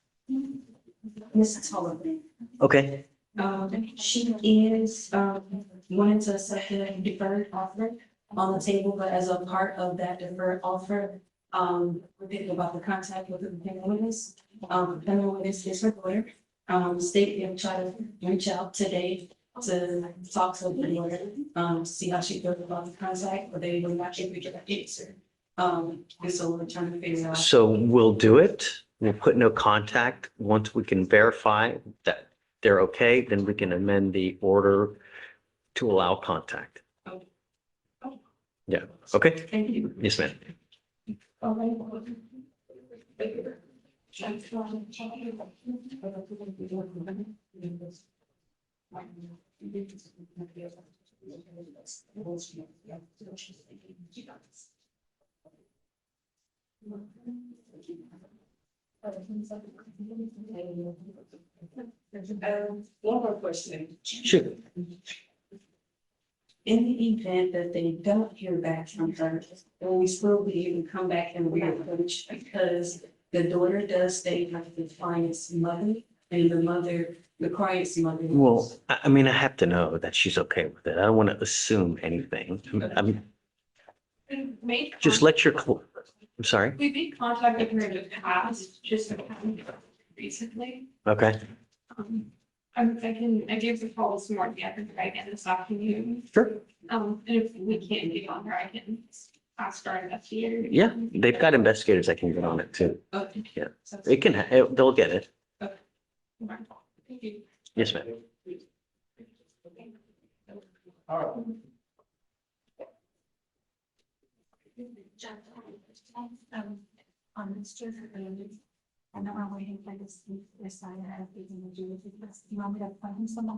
Mrs. Sullivan. Okay. She is, wanting to set the deferred offer on the table, but as a part of that deferred offer, we're thinking about the contact with the dependent witness. Dependent witness is her lawyer. State will try to reach out today to talk to the lawyer, see how she feels about the contact, but they will not able to get an answer. And so we're trying to figure out. So we'll do it. We'll put no contact. Once we can verify that they're okay, then we can amend the order to allow contact. Yeah, okay? Thank you. Yes, ma'am. One more question. Sure. In the event that they don't hear back from her, will we still be able to come back and reapproach because the daughter does stay like the client's mother? And the mother, the client's mother. Well, I mean, I have to know that she's okay with it. I don't want to assume anything. Just let your, I'm sorry. We've been contacting her in the past, just recently. Okay, I gave the call this morning, I can try again this afternoon. sure. And if we can't get on her, I can ask our investigator. Yeah, they've got investigators that can get on it too. Okay. Yeah. It can, they'll get it. Thank you. Yes, ma'am. On this trip, I know we're waiting for this side of everything to do with it. You want me to find someone?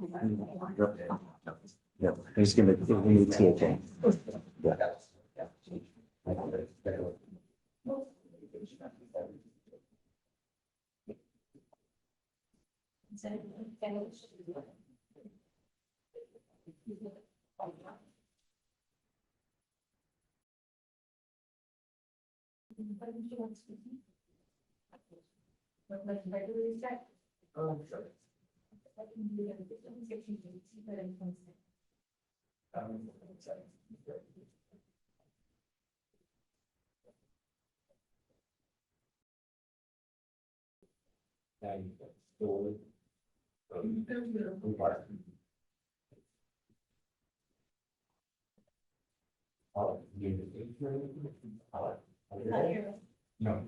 No, he's gonna, we need THA. Yeah.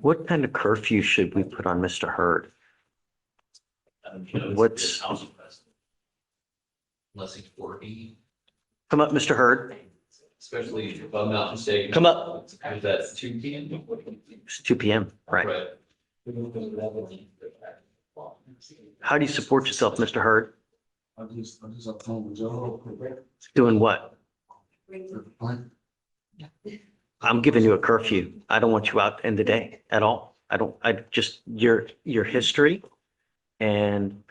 What kind of curfew should we put on Mr. Hurd? What's- Less than 40, Come up, Mr. Hurd. especially if I'm not mistaken. Come up. Is that 2 p.m.? It's 2 p.m., right? How do you support yourself, Mr. Hurd? I'm just up home with Joe. Doing what? I'm giving you a curfew. I don't want you out in the day at all. I just, your history and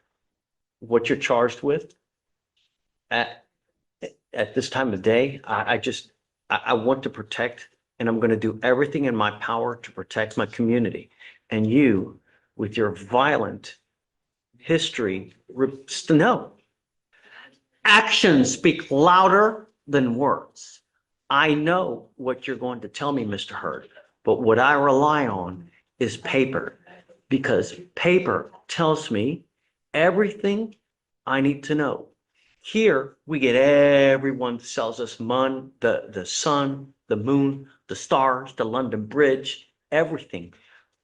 what you're charged with at this time of day, I want to protect, and I'm going to do everything in my power to protect my community. And you, with your violent history, no. Actions speak louder than words. I know what you're going to tell me, Mr. Hurd, but what I rely on is paper, because paper tells me everything I need to know. Here, we get everyone sells us the sun, the moon, the stars, the London Bridge, everything.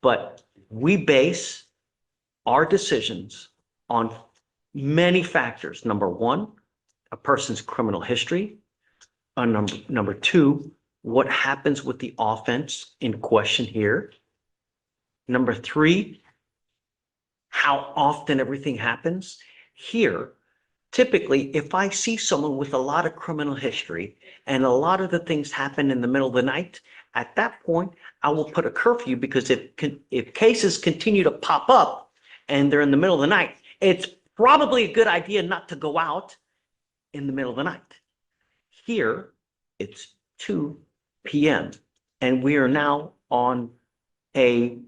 But we base our decisions on many factors. Number one, a person's criminal history. Number two, what happens with the offense in question here. Number three, how often everything happens. Here, typically, if I see someone with a lot of criminal history and a lot of the things happen in the middle of the night, at that point, I will put a curfew, because if cases continue to pop up and they're in the middle of the night, it's probably a good idea not to go out in the middle of the night. Here, it's 2 p.m. and we are now on a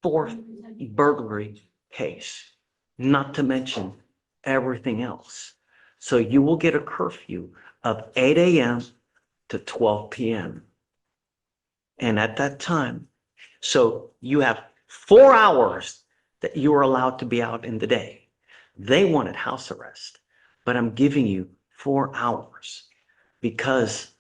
fourth burglary case, not to mention everything else. So you will get a curfew of 8 a.m. to 12 p.m. And at that time, so you have 4 hours that you are allowed to be out in the day. They wanted house arrest, but I'm giving you 4 hours because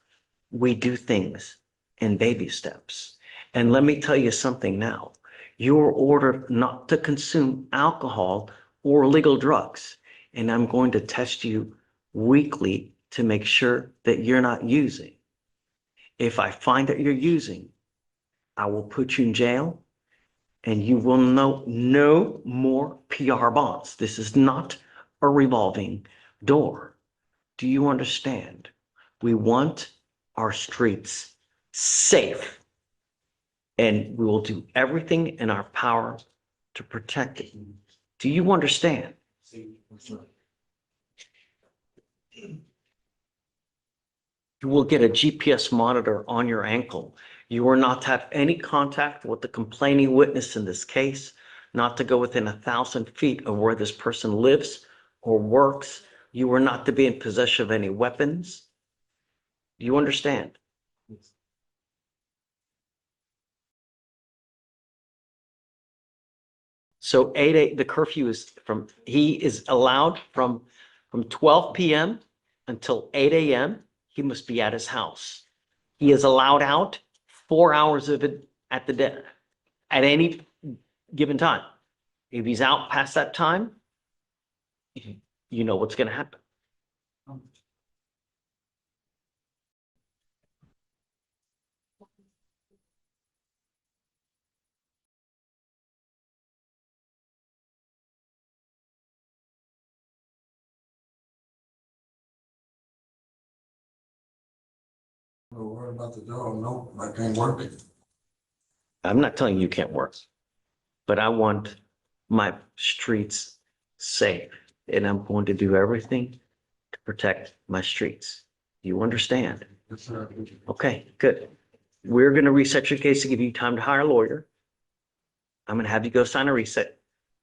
we do things in baby steps. And let me tell you something now. You are ordered not to consume alcohol or illegal drugs. And I'm going to test you weekly to make sure that you're not using. If I find that you're using, I will put you in jail and you will know no more PR bonds. This is not a revolving door. Do you understand? We want our streets safe. And we will do everything in our power to protect it. Do you understand? You will get a GPS monitor on your ankle. You are not to have any contact with the complaining witness in this case, not to go within 1,000 feet of where this person lives or works. You are not to be in possession of any weapons. Do you understand? So 8 the curfew is he is allowed from 12 p.m. until 8 a.m. He must be at his house. He is allowed out 4 hours of it at any given time. If he's out past that time, you know what's going to happen. Well, what about the dog? No, I can't work it. I'm not telling you can't work, but I want my streets safe, and I'm going to do everything to protect my streets. You understand? Yes, sir. Okay, good. We're going to reset your case to give you time to hire a lawyer. I'm going to have you go sign a reset.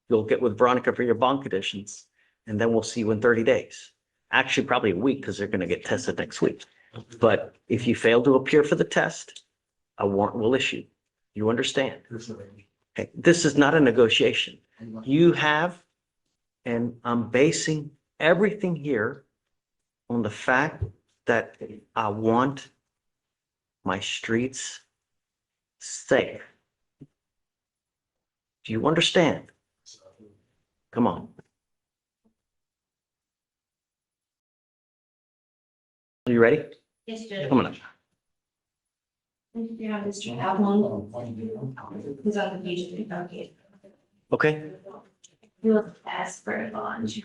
You'll get with Veronica for your bond conditions, and then we'll see you in 30 days. Actually, probably a week because they're going to get tested next week. But if you fail to appear for the test, a warrant will issue. You understand? Okay, this is not a negotiation. You have, and I'm basing everything here on the fact that I want my streets safe. Do you understand? Come on. Are you ready? Yes, Judge. Come on up. Yeah, Mr. Allen. Who's on the page of the docket. Okay, We'll ask for a bond.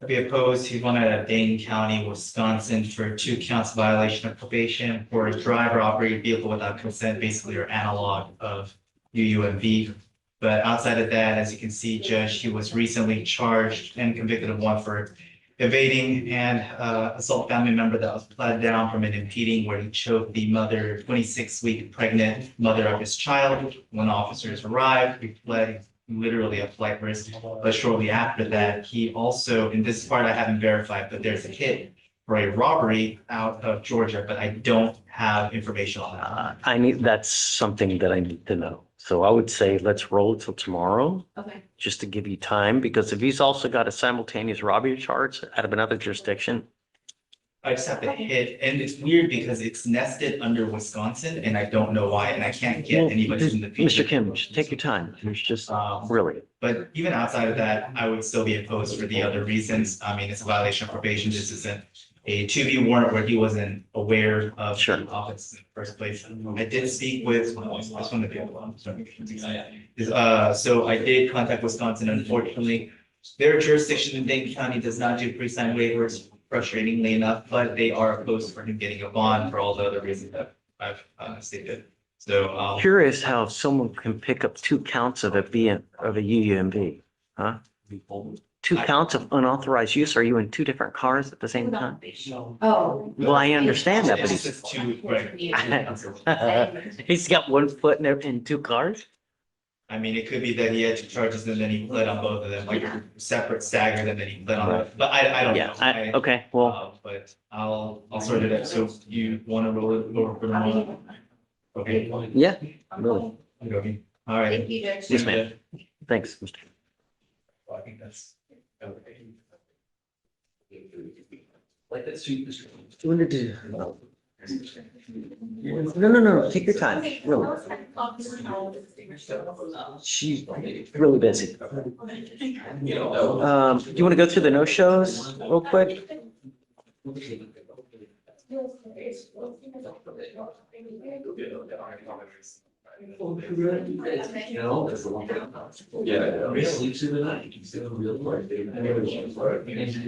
I'd be opposed. He's wanted at Dane County, Wisconsin for 2 counts violation of probation for a driver operated vehicle without consent, basically your analog of UUMV. But outside of that, as you can see, Judge, he was recently charged and convicted of 1 for evading and assault family member that was pled down from an impeding where he choked the mother, 26-week pregnant mother of his child. When officers arrived, he pled literally a flight risk. But shortly after that, he also, in this part I haven't verified, but there's a hit for a robbery out of Georgia, but I don't have information on that. that's something that I need to know. So I would say let's roll it till tomorrow, Okay. just to give you time, because if he's also got a simultaneous robbery charge out of another jurisdiction, I just have to hit, and it's weird because it's nested under Wisconsin, and I don't know why, and I can't get anybody from the. Mr. Kim, just take your time. There's just really. But even outside of that, I would still be opposed for the other reasons. I mean, it's a violation of probation. This isn't a 2B warrant where he wasn't aware of the offense in the first place. I did speak with, this one to the other one, sorry. So I did contact Wisconsin. Unfortunately, their jurisdiction in Dane County does not do pre-signed waivers, frustratingly enough, but they are opposed for him getting a bond for all the other reasons that I've stated. So Curious how someone can pick up 2 counts of a UUMV, huh? 2 counts of unauthorized use. Are you in 2 different cars at the same time? Oh. Well, I understand that, but it's just two, right. he's got 1 foot in 2 cars? I mean, it could be that he had 2 charges and then he pled on both of them, like separate staggered and then he pled on it, but I don't know. Okay, well, But I'll sort it out. So you want to roll it over for the moment? Okay. yeah, really. Okay. All right. Thank you, Judge. Yes, ma'am. Thanks, Mr. I think that's. Okay. Like that sweet. Do you want to do? No, take your time, really. She's really busy. Do you want to go through the no-shows real quick?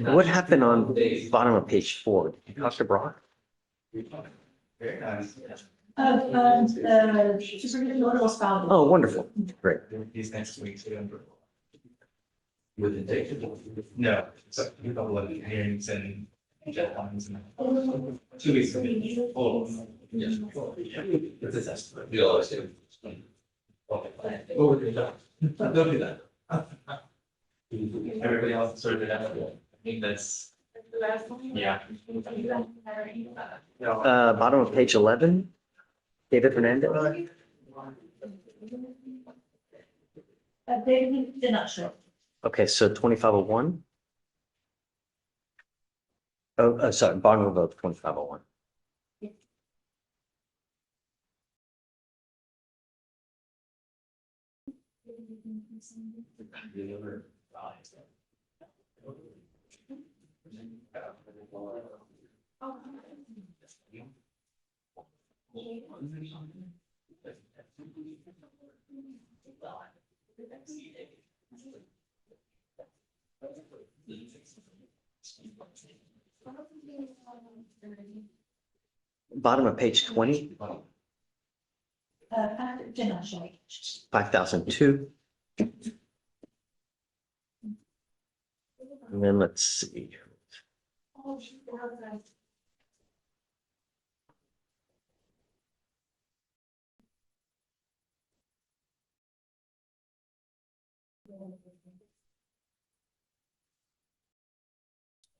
What happened on the bottom of page 4? Did you talk to Brock? Very nice. The superintendent order was found. Oh, wonderful, great. These next week. With the date. No, it's a couple of hearings and 2 weeks. Oh, yes. It's a estimate. We always do. Okay. Over to that. Don't do that. Everybody else sorted it out. I think that's, yeah. Bottom of page 11, David Fernandez. They did not show. Okay, so 2501. Oh, sorry, bottom of 2501. Bottom of page 20, Did not show. 5002. And then let's see.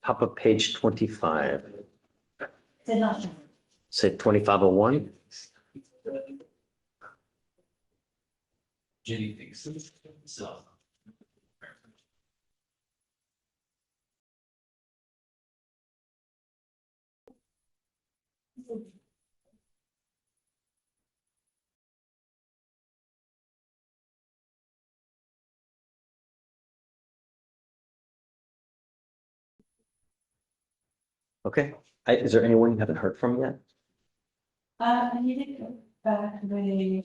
Top of page 25, Did not show. say 2501. Jenny thinks so. Okay, is there anyone you haven't heard from yet? I need to go back with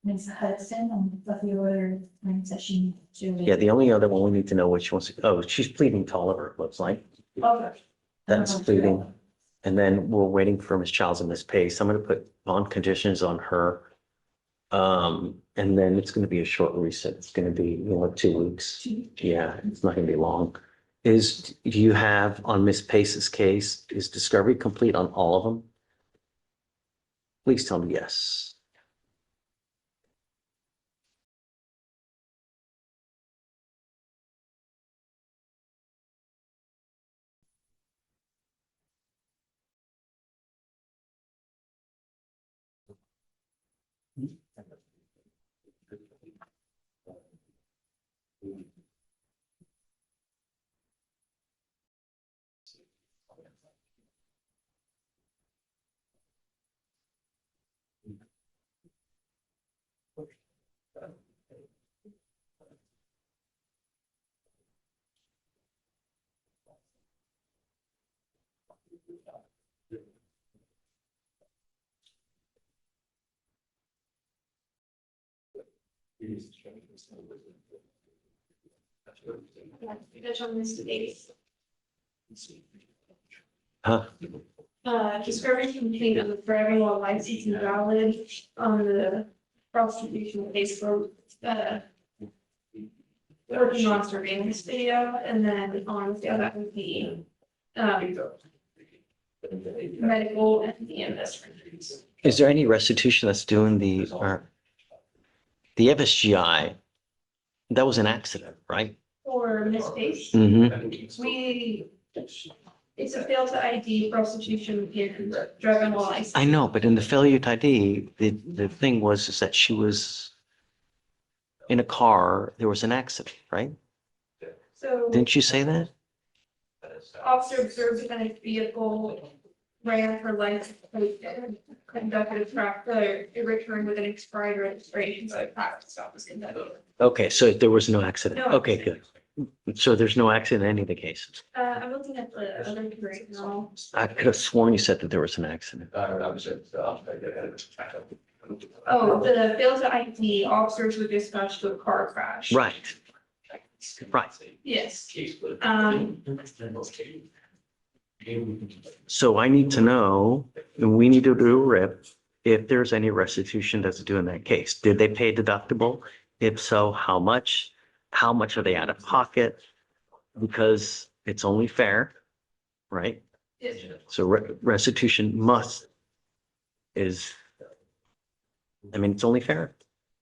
Ms. Hudson on a few other things that she needs to. Yeah, the only other one we need to know which one's, oh, she's pleading to Oliver, it looks like. Okay. That's pleading. And then we're waiting for Ms. Childs and Ms. Pace. I'm gonna put bond conditions on her. And then it's gonna be a short reset. It's gonna be, 2 weeks. Yeah, it's not gonna be long. Do you have on Ms. Pace's case, is discovery complete on all of them? Please tell me yes. Because on this date, Huh? discovery complete of the forever law license invalid on the prosecution case for, working on surveillance video, and then on the other would be, medical and EMS records. Is there any restitution that's doing the FSGI? That was an accident, right? For mistakes, Mm-hmm. it's a fail to ID prostitution in driving while license. I know, but in the failure to ID, the thing was is that she was in a car, there was an accident, right? So Didn't you say that? officer observed that a vehicle ran for license plate and conducted a track, a return with an expired registration, so a traffic stop was conducted. Okay, so there was no accident. No Okay, good. So there's no accident in any of the cases. I'm looking at the other two right now. I could have sworn you said that there was an accident. Oh, the fail to ID, officers were dispatched to a car crash. Right, right. Yes. So I need to know, and we need to do a RIP, if there's any restitution that's due in that case. Did they pay deductible? If so, how much? How much are they out of pocket? Because it's only fair right? Yes. So restitution is, I mean, it's only fair.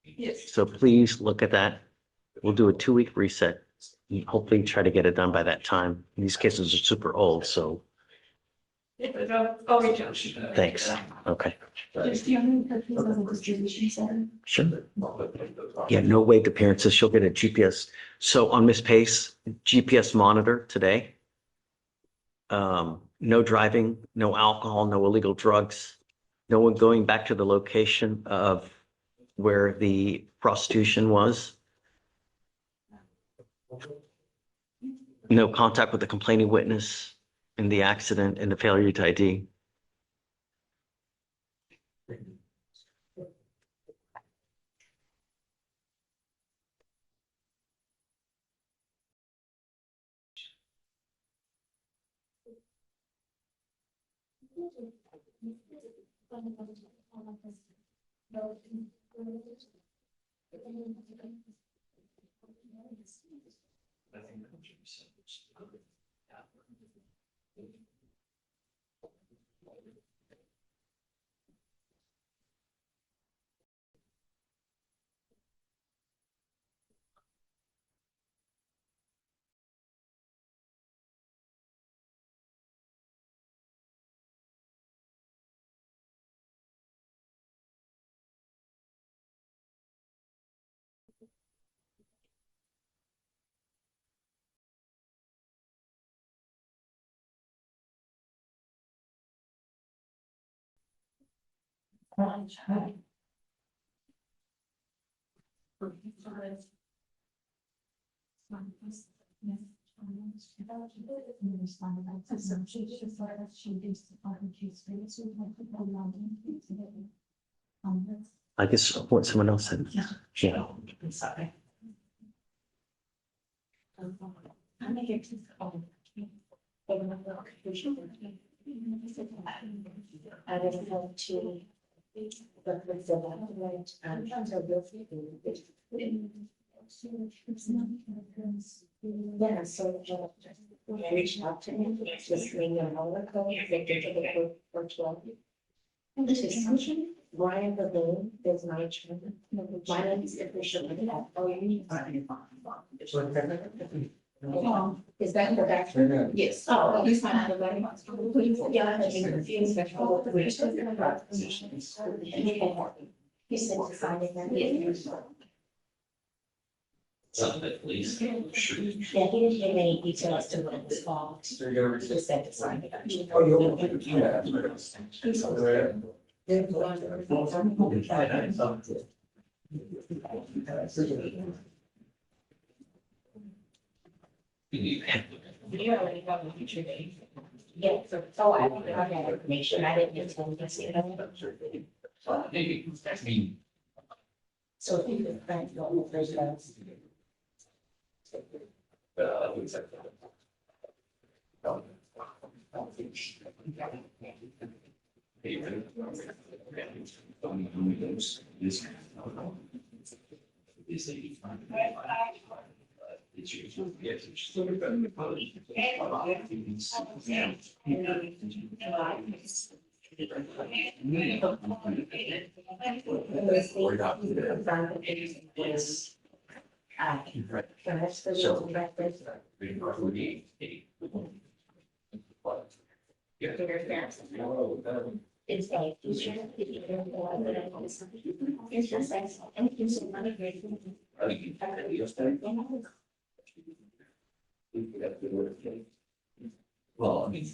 Yes. So please look at that. We'll do a 2-week reset. And hopefully try to get it done by that time. These cases are super old, so I'll reach out. thanks. Okay. Sure. Yeah, no waived appearances. She'll get a GPS. So on Miss Pace, GPS monitor today. No driving, no alcohol, no illegal drugs. No one going back to the location of where the prostitution was. No contact with the complaining witness in the accident and the failure to ID. I guess what someone else said. Yeah. Sorry. I don't know to. Yeah, so I reached out to him, just leaving a roller code, they did it for 12. Brian Levine is my chairman. My name is officially. Oh, you need. Is that in the back? Yes. Oh, he's fine. Yeah, I'm confused. He said to sign it. Something that police. Yeah, he didn't give any details to what it was called. He just said to sign it. You already have the future date. Yeah, so I don't have that information. I didn't intend to see it. Maybe, I mean. So if you could find your first house. It's like. Well, I mean.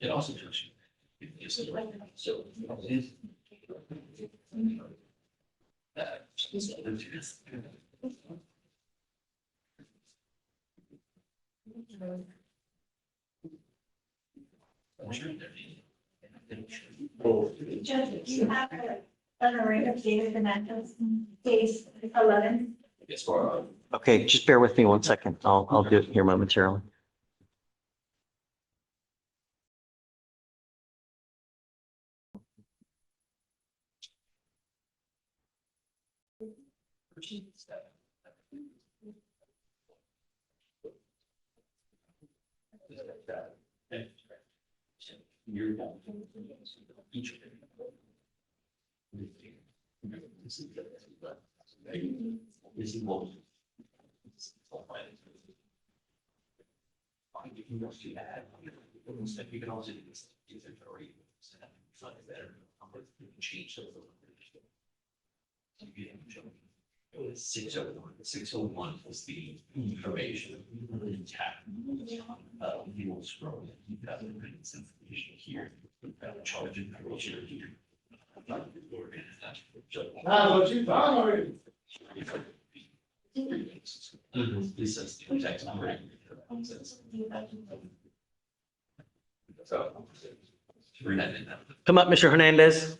It also tells you. So. Judge, you have David Fernandez, case 11. As far. Okay, just bear with me one second. I'll do it here momentarily. You're done. Each. This is what. You can also add, you can also do this, if it's already, find it better, you can change some of the. It was 601. 601 was the information tab. You will scroll it, you've got the information here, you've got the charge information here. What you found already? This is the text number. So. Come up, Mr. Hernandez.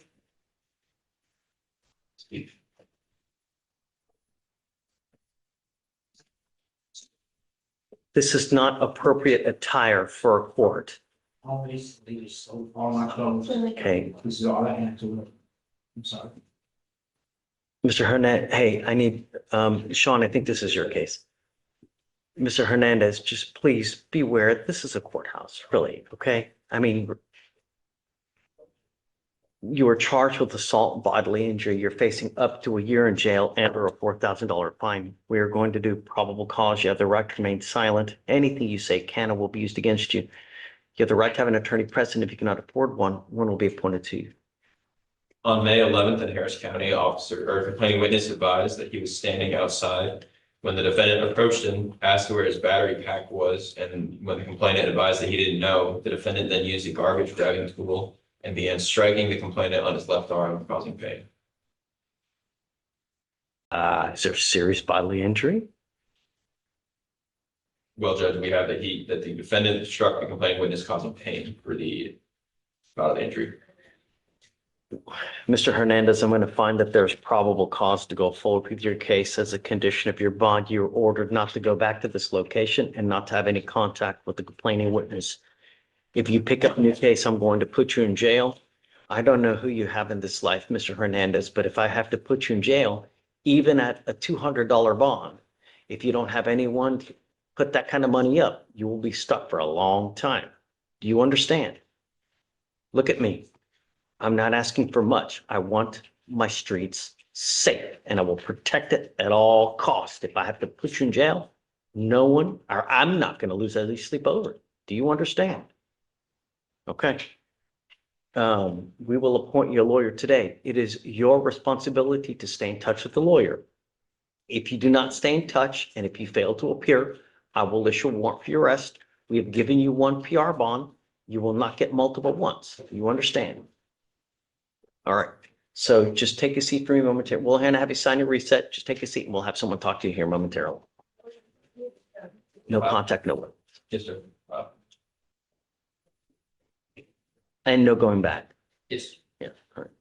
This is not appropriate attire for a court. All my clothes. Okay, This is all I have to wear. I'm sorry. Mr. Hernandez, hey, I need, Sean, I think this is your case. Mr. Hernandez, just please beware. This is a courthouse, really, okay? I mean, you are charged with assault and bodily injury. You're facing up to a year in jail and or a $4,000 fine. We are going to do probable cause. You have the right to remain silent. Anything you say can and will be used against you. You have the right to have an attorney present. If you cannot afford one, one will be appointed to you. On May 11th in Harris County, officer or complaining witness advised that he was standing outside when the defendant approached him, asked where his battery pack was, and when the complainant advised that he didn't know, the defendant then used a garbage dragging tool and began striking the complainant on his left arm, causing pain. Is there serious bodily injury? Well, Judge, we have that the defendant struck the complaining witness, causing pain for the bodily injury. Mr. Hernandez, I'm going to find that there's probable cause to go forward with your case. As a condition of your bond, you're ordered not to go back to this location and not to have any contact with the complaining witness. If you pick up a new case, I'm going to put you in jail. I don't know who you have in this life, Mr. Hernandez, but if I have to put you in jail, even at a $200 bond, if you don't have anyone to put that kind of money up, you will be stuck for a long time. Do you understand? Look at me. I'm not asking for much. I want my streets safe and I will protect it at all costs. If I have to put you in jail, no one, or I'm not going to lose any sleep over it. Do you understand? Okay. We will appoint you a lawyer today. It is your responsibility to stay in touch with the lawyer. If you do not stay in touch and if you fail to appear, I will issue a warrant for your arrest. We have given you one PR bond. You will not get multiple ones. You understand? All right. So just take a seat for me momentarily. We'll have you sign your reset. Just take a seat and we'll have someone talk to you here momentarily. No contact, no one. Yes, sir. And no going back. Yes. Yeah. All right.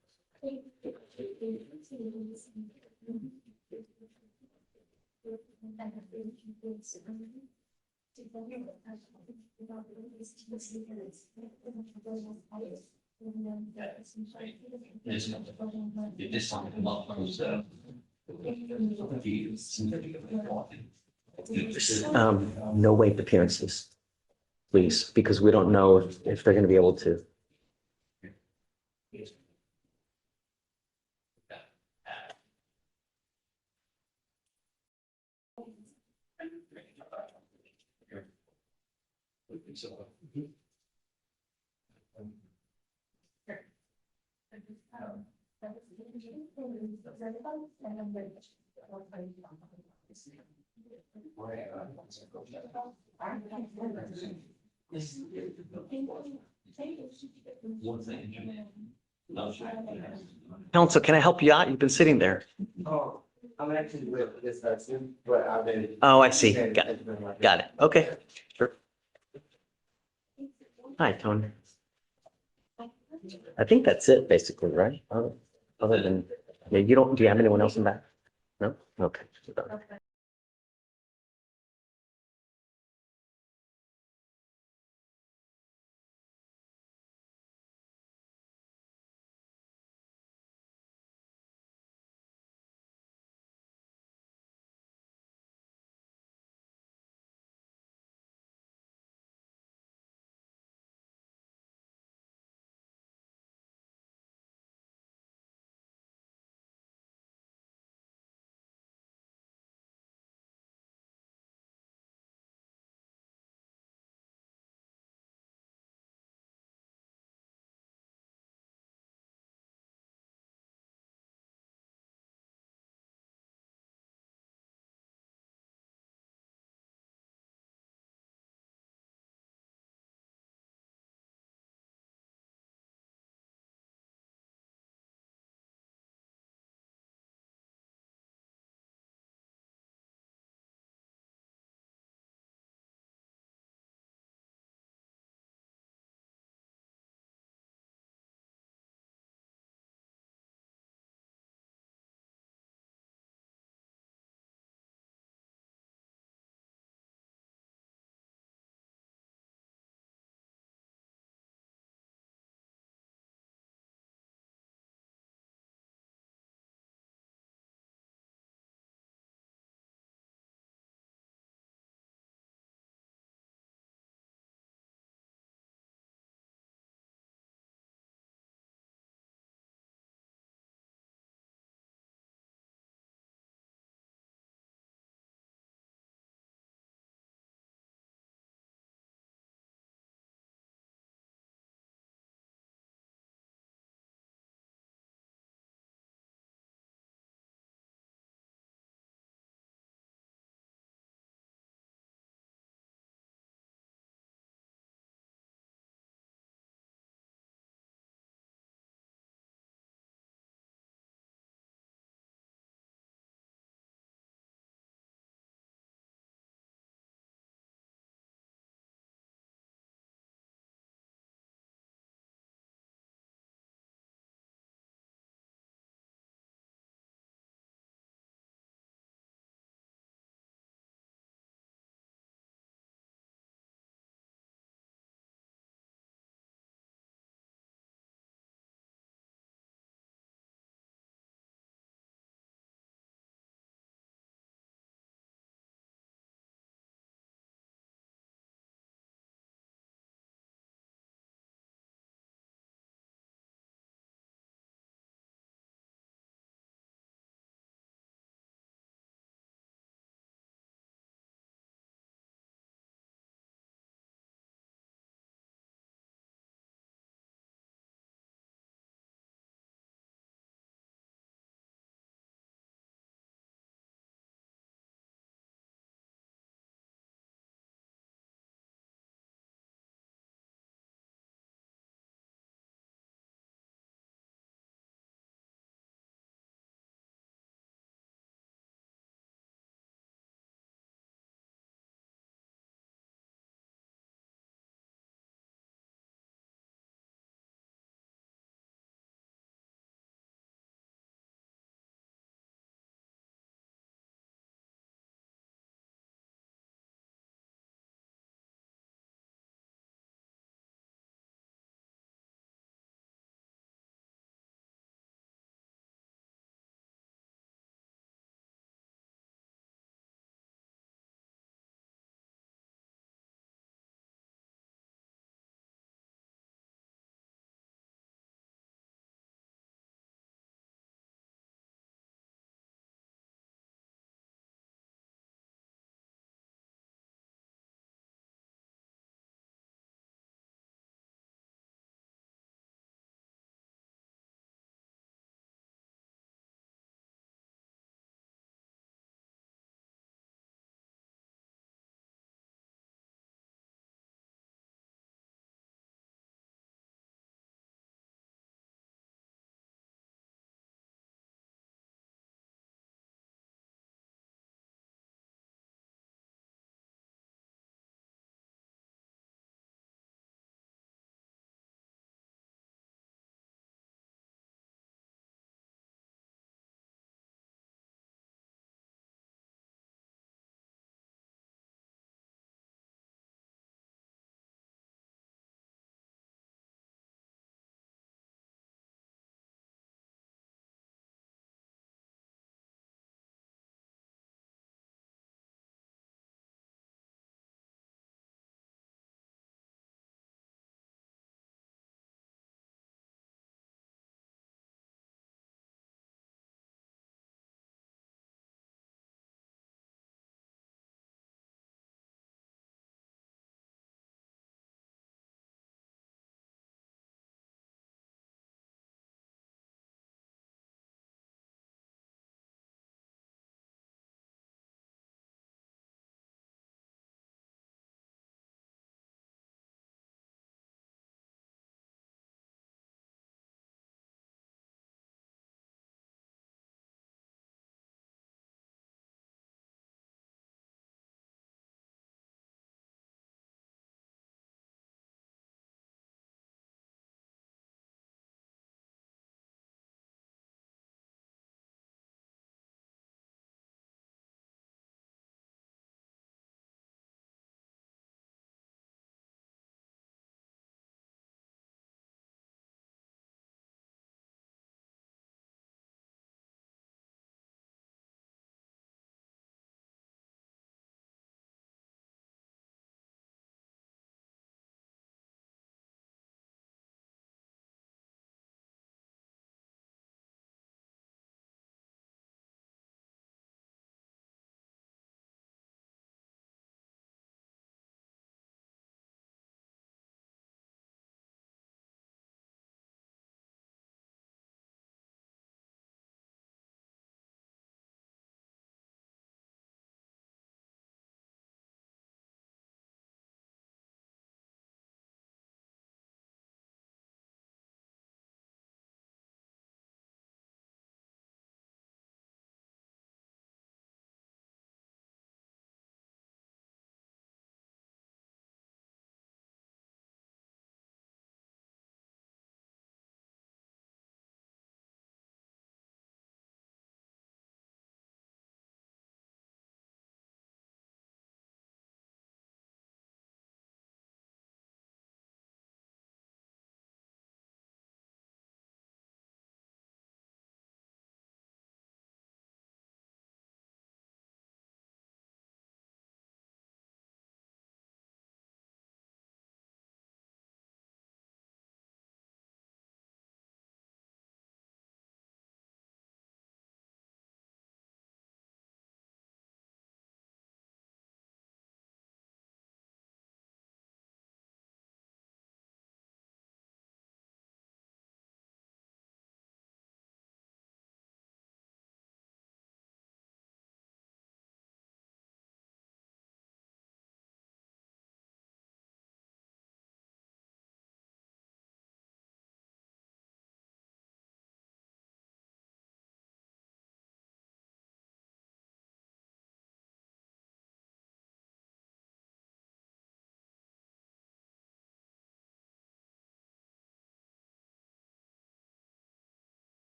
This one come up was, No wait appearances, please, because we don't know if they're going to be able to. Counsel, can I help you out? You've been sitting there. Oh, I'm actually with this person, but I've been. Oh, I see. Got it. Got it. Okay. Sure. Hi, Tony. I think that's it, basically, right? other than, yeah, you don't, do you have anyone else in that? No? Okay.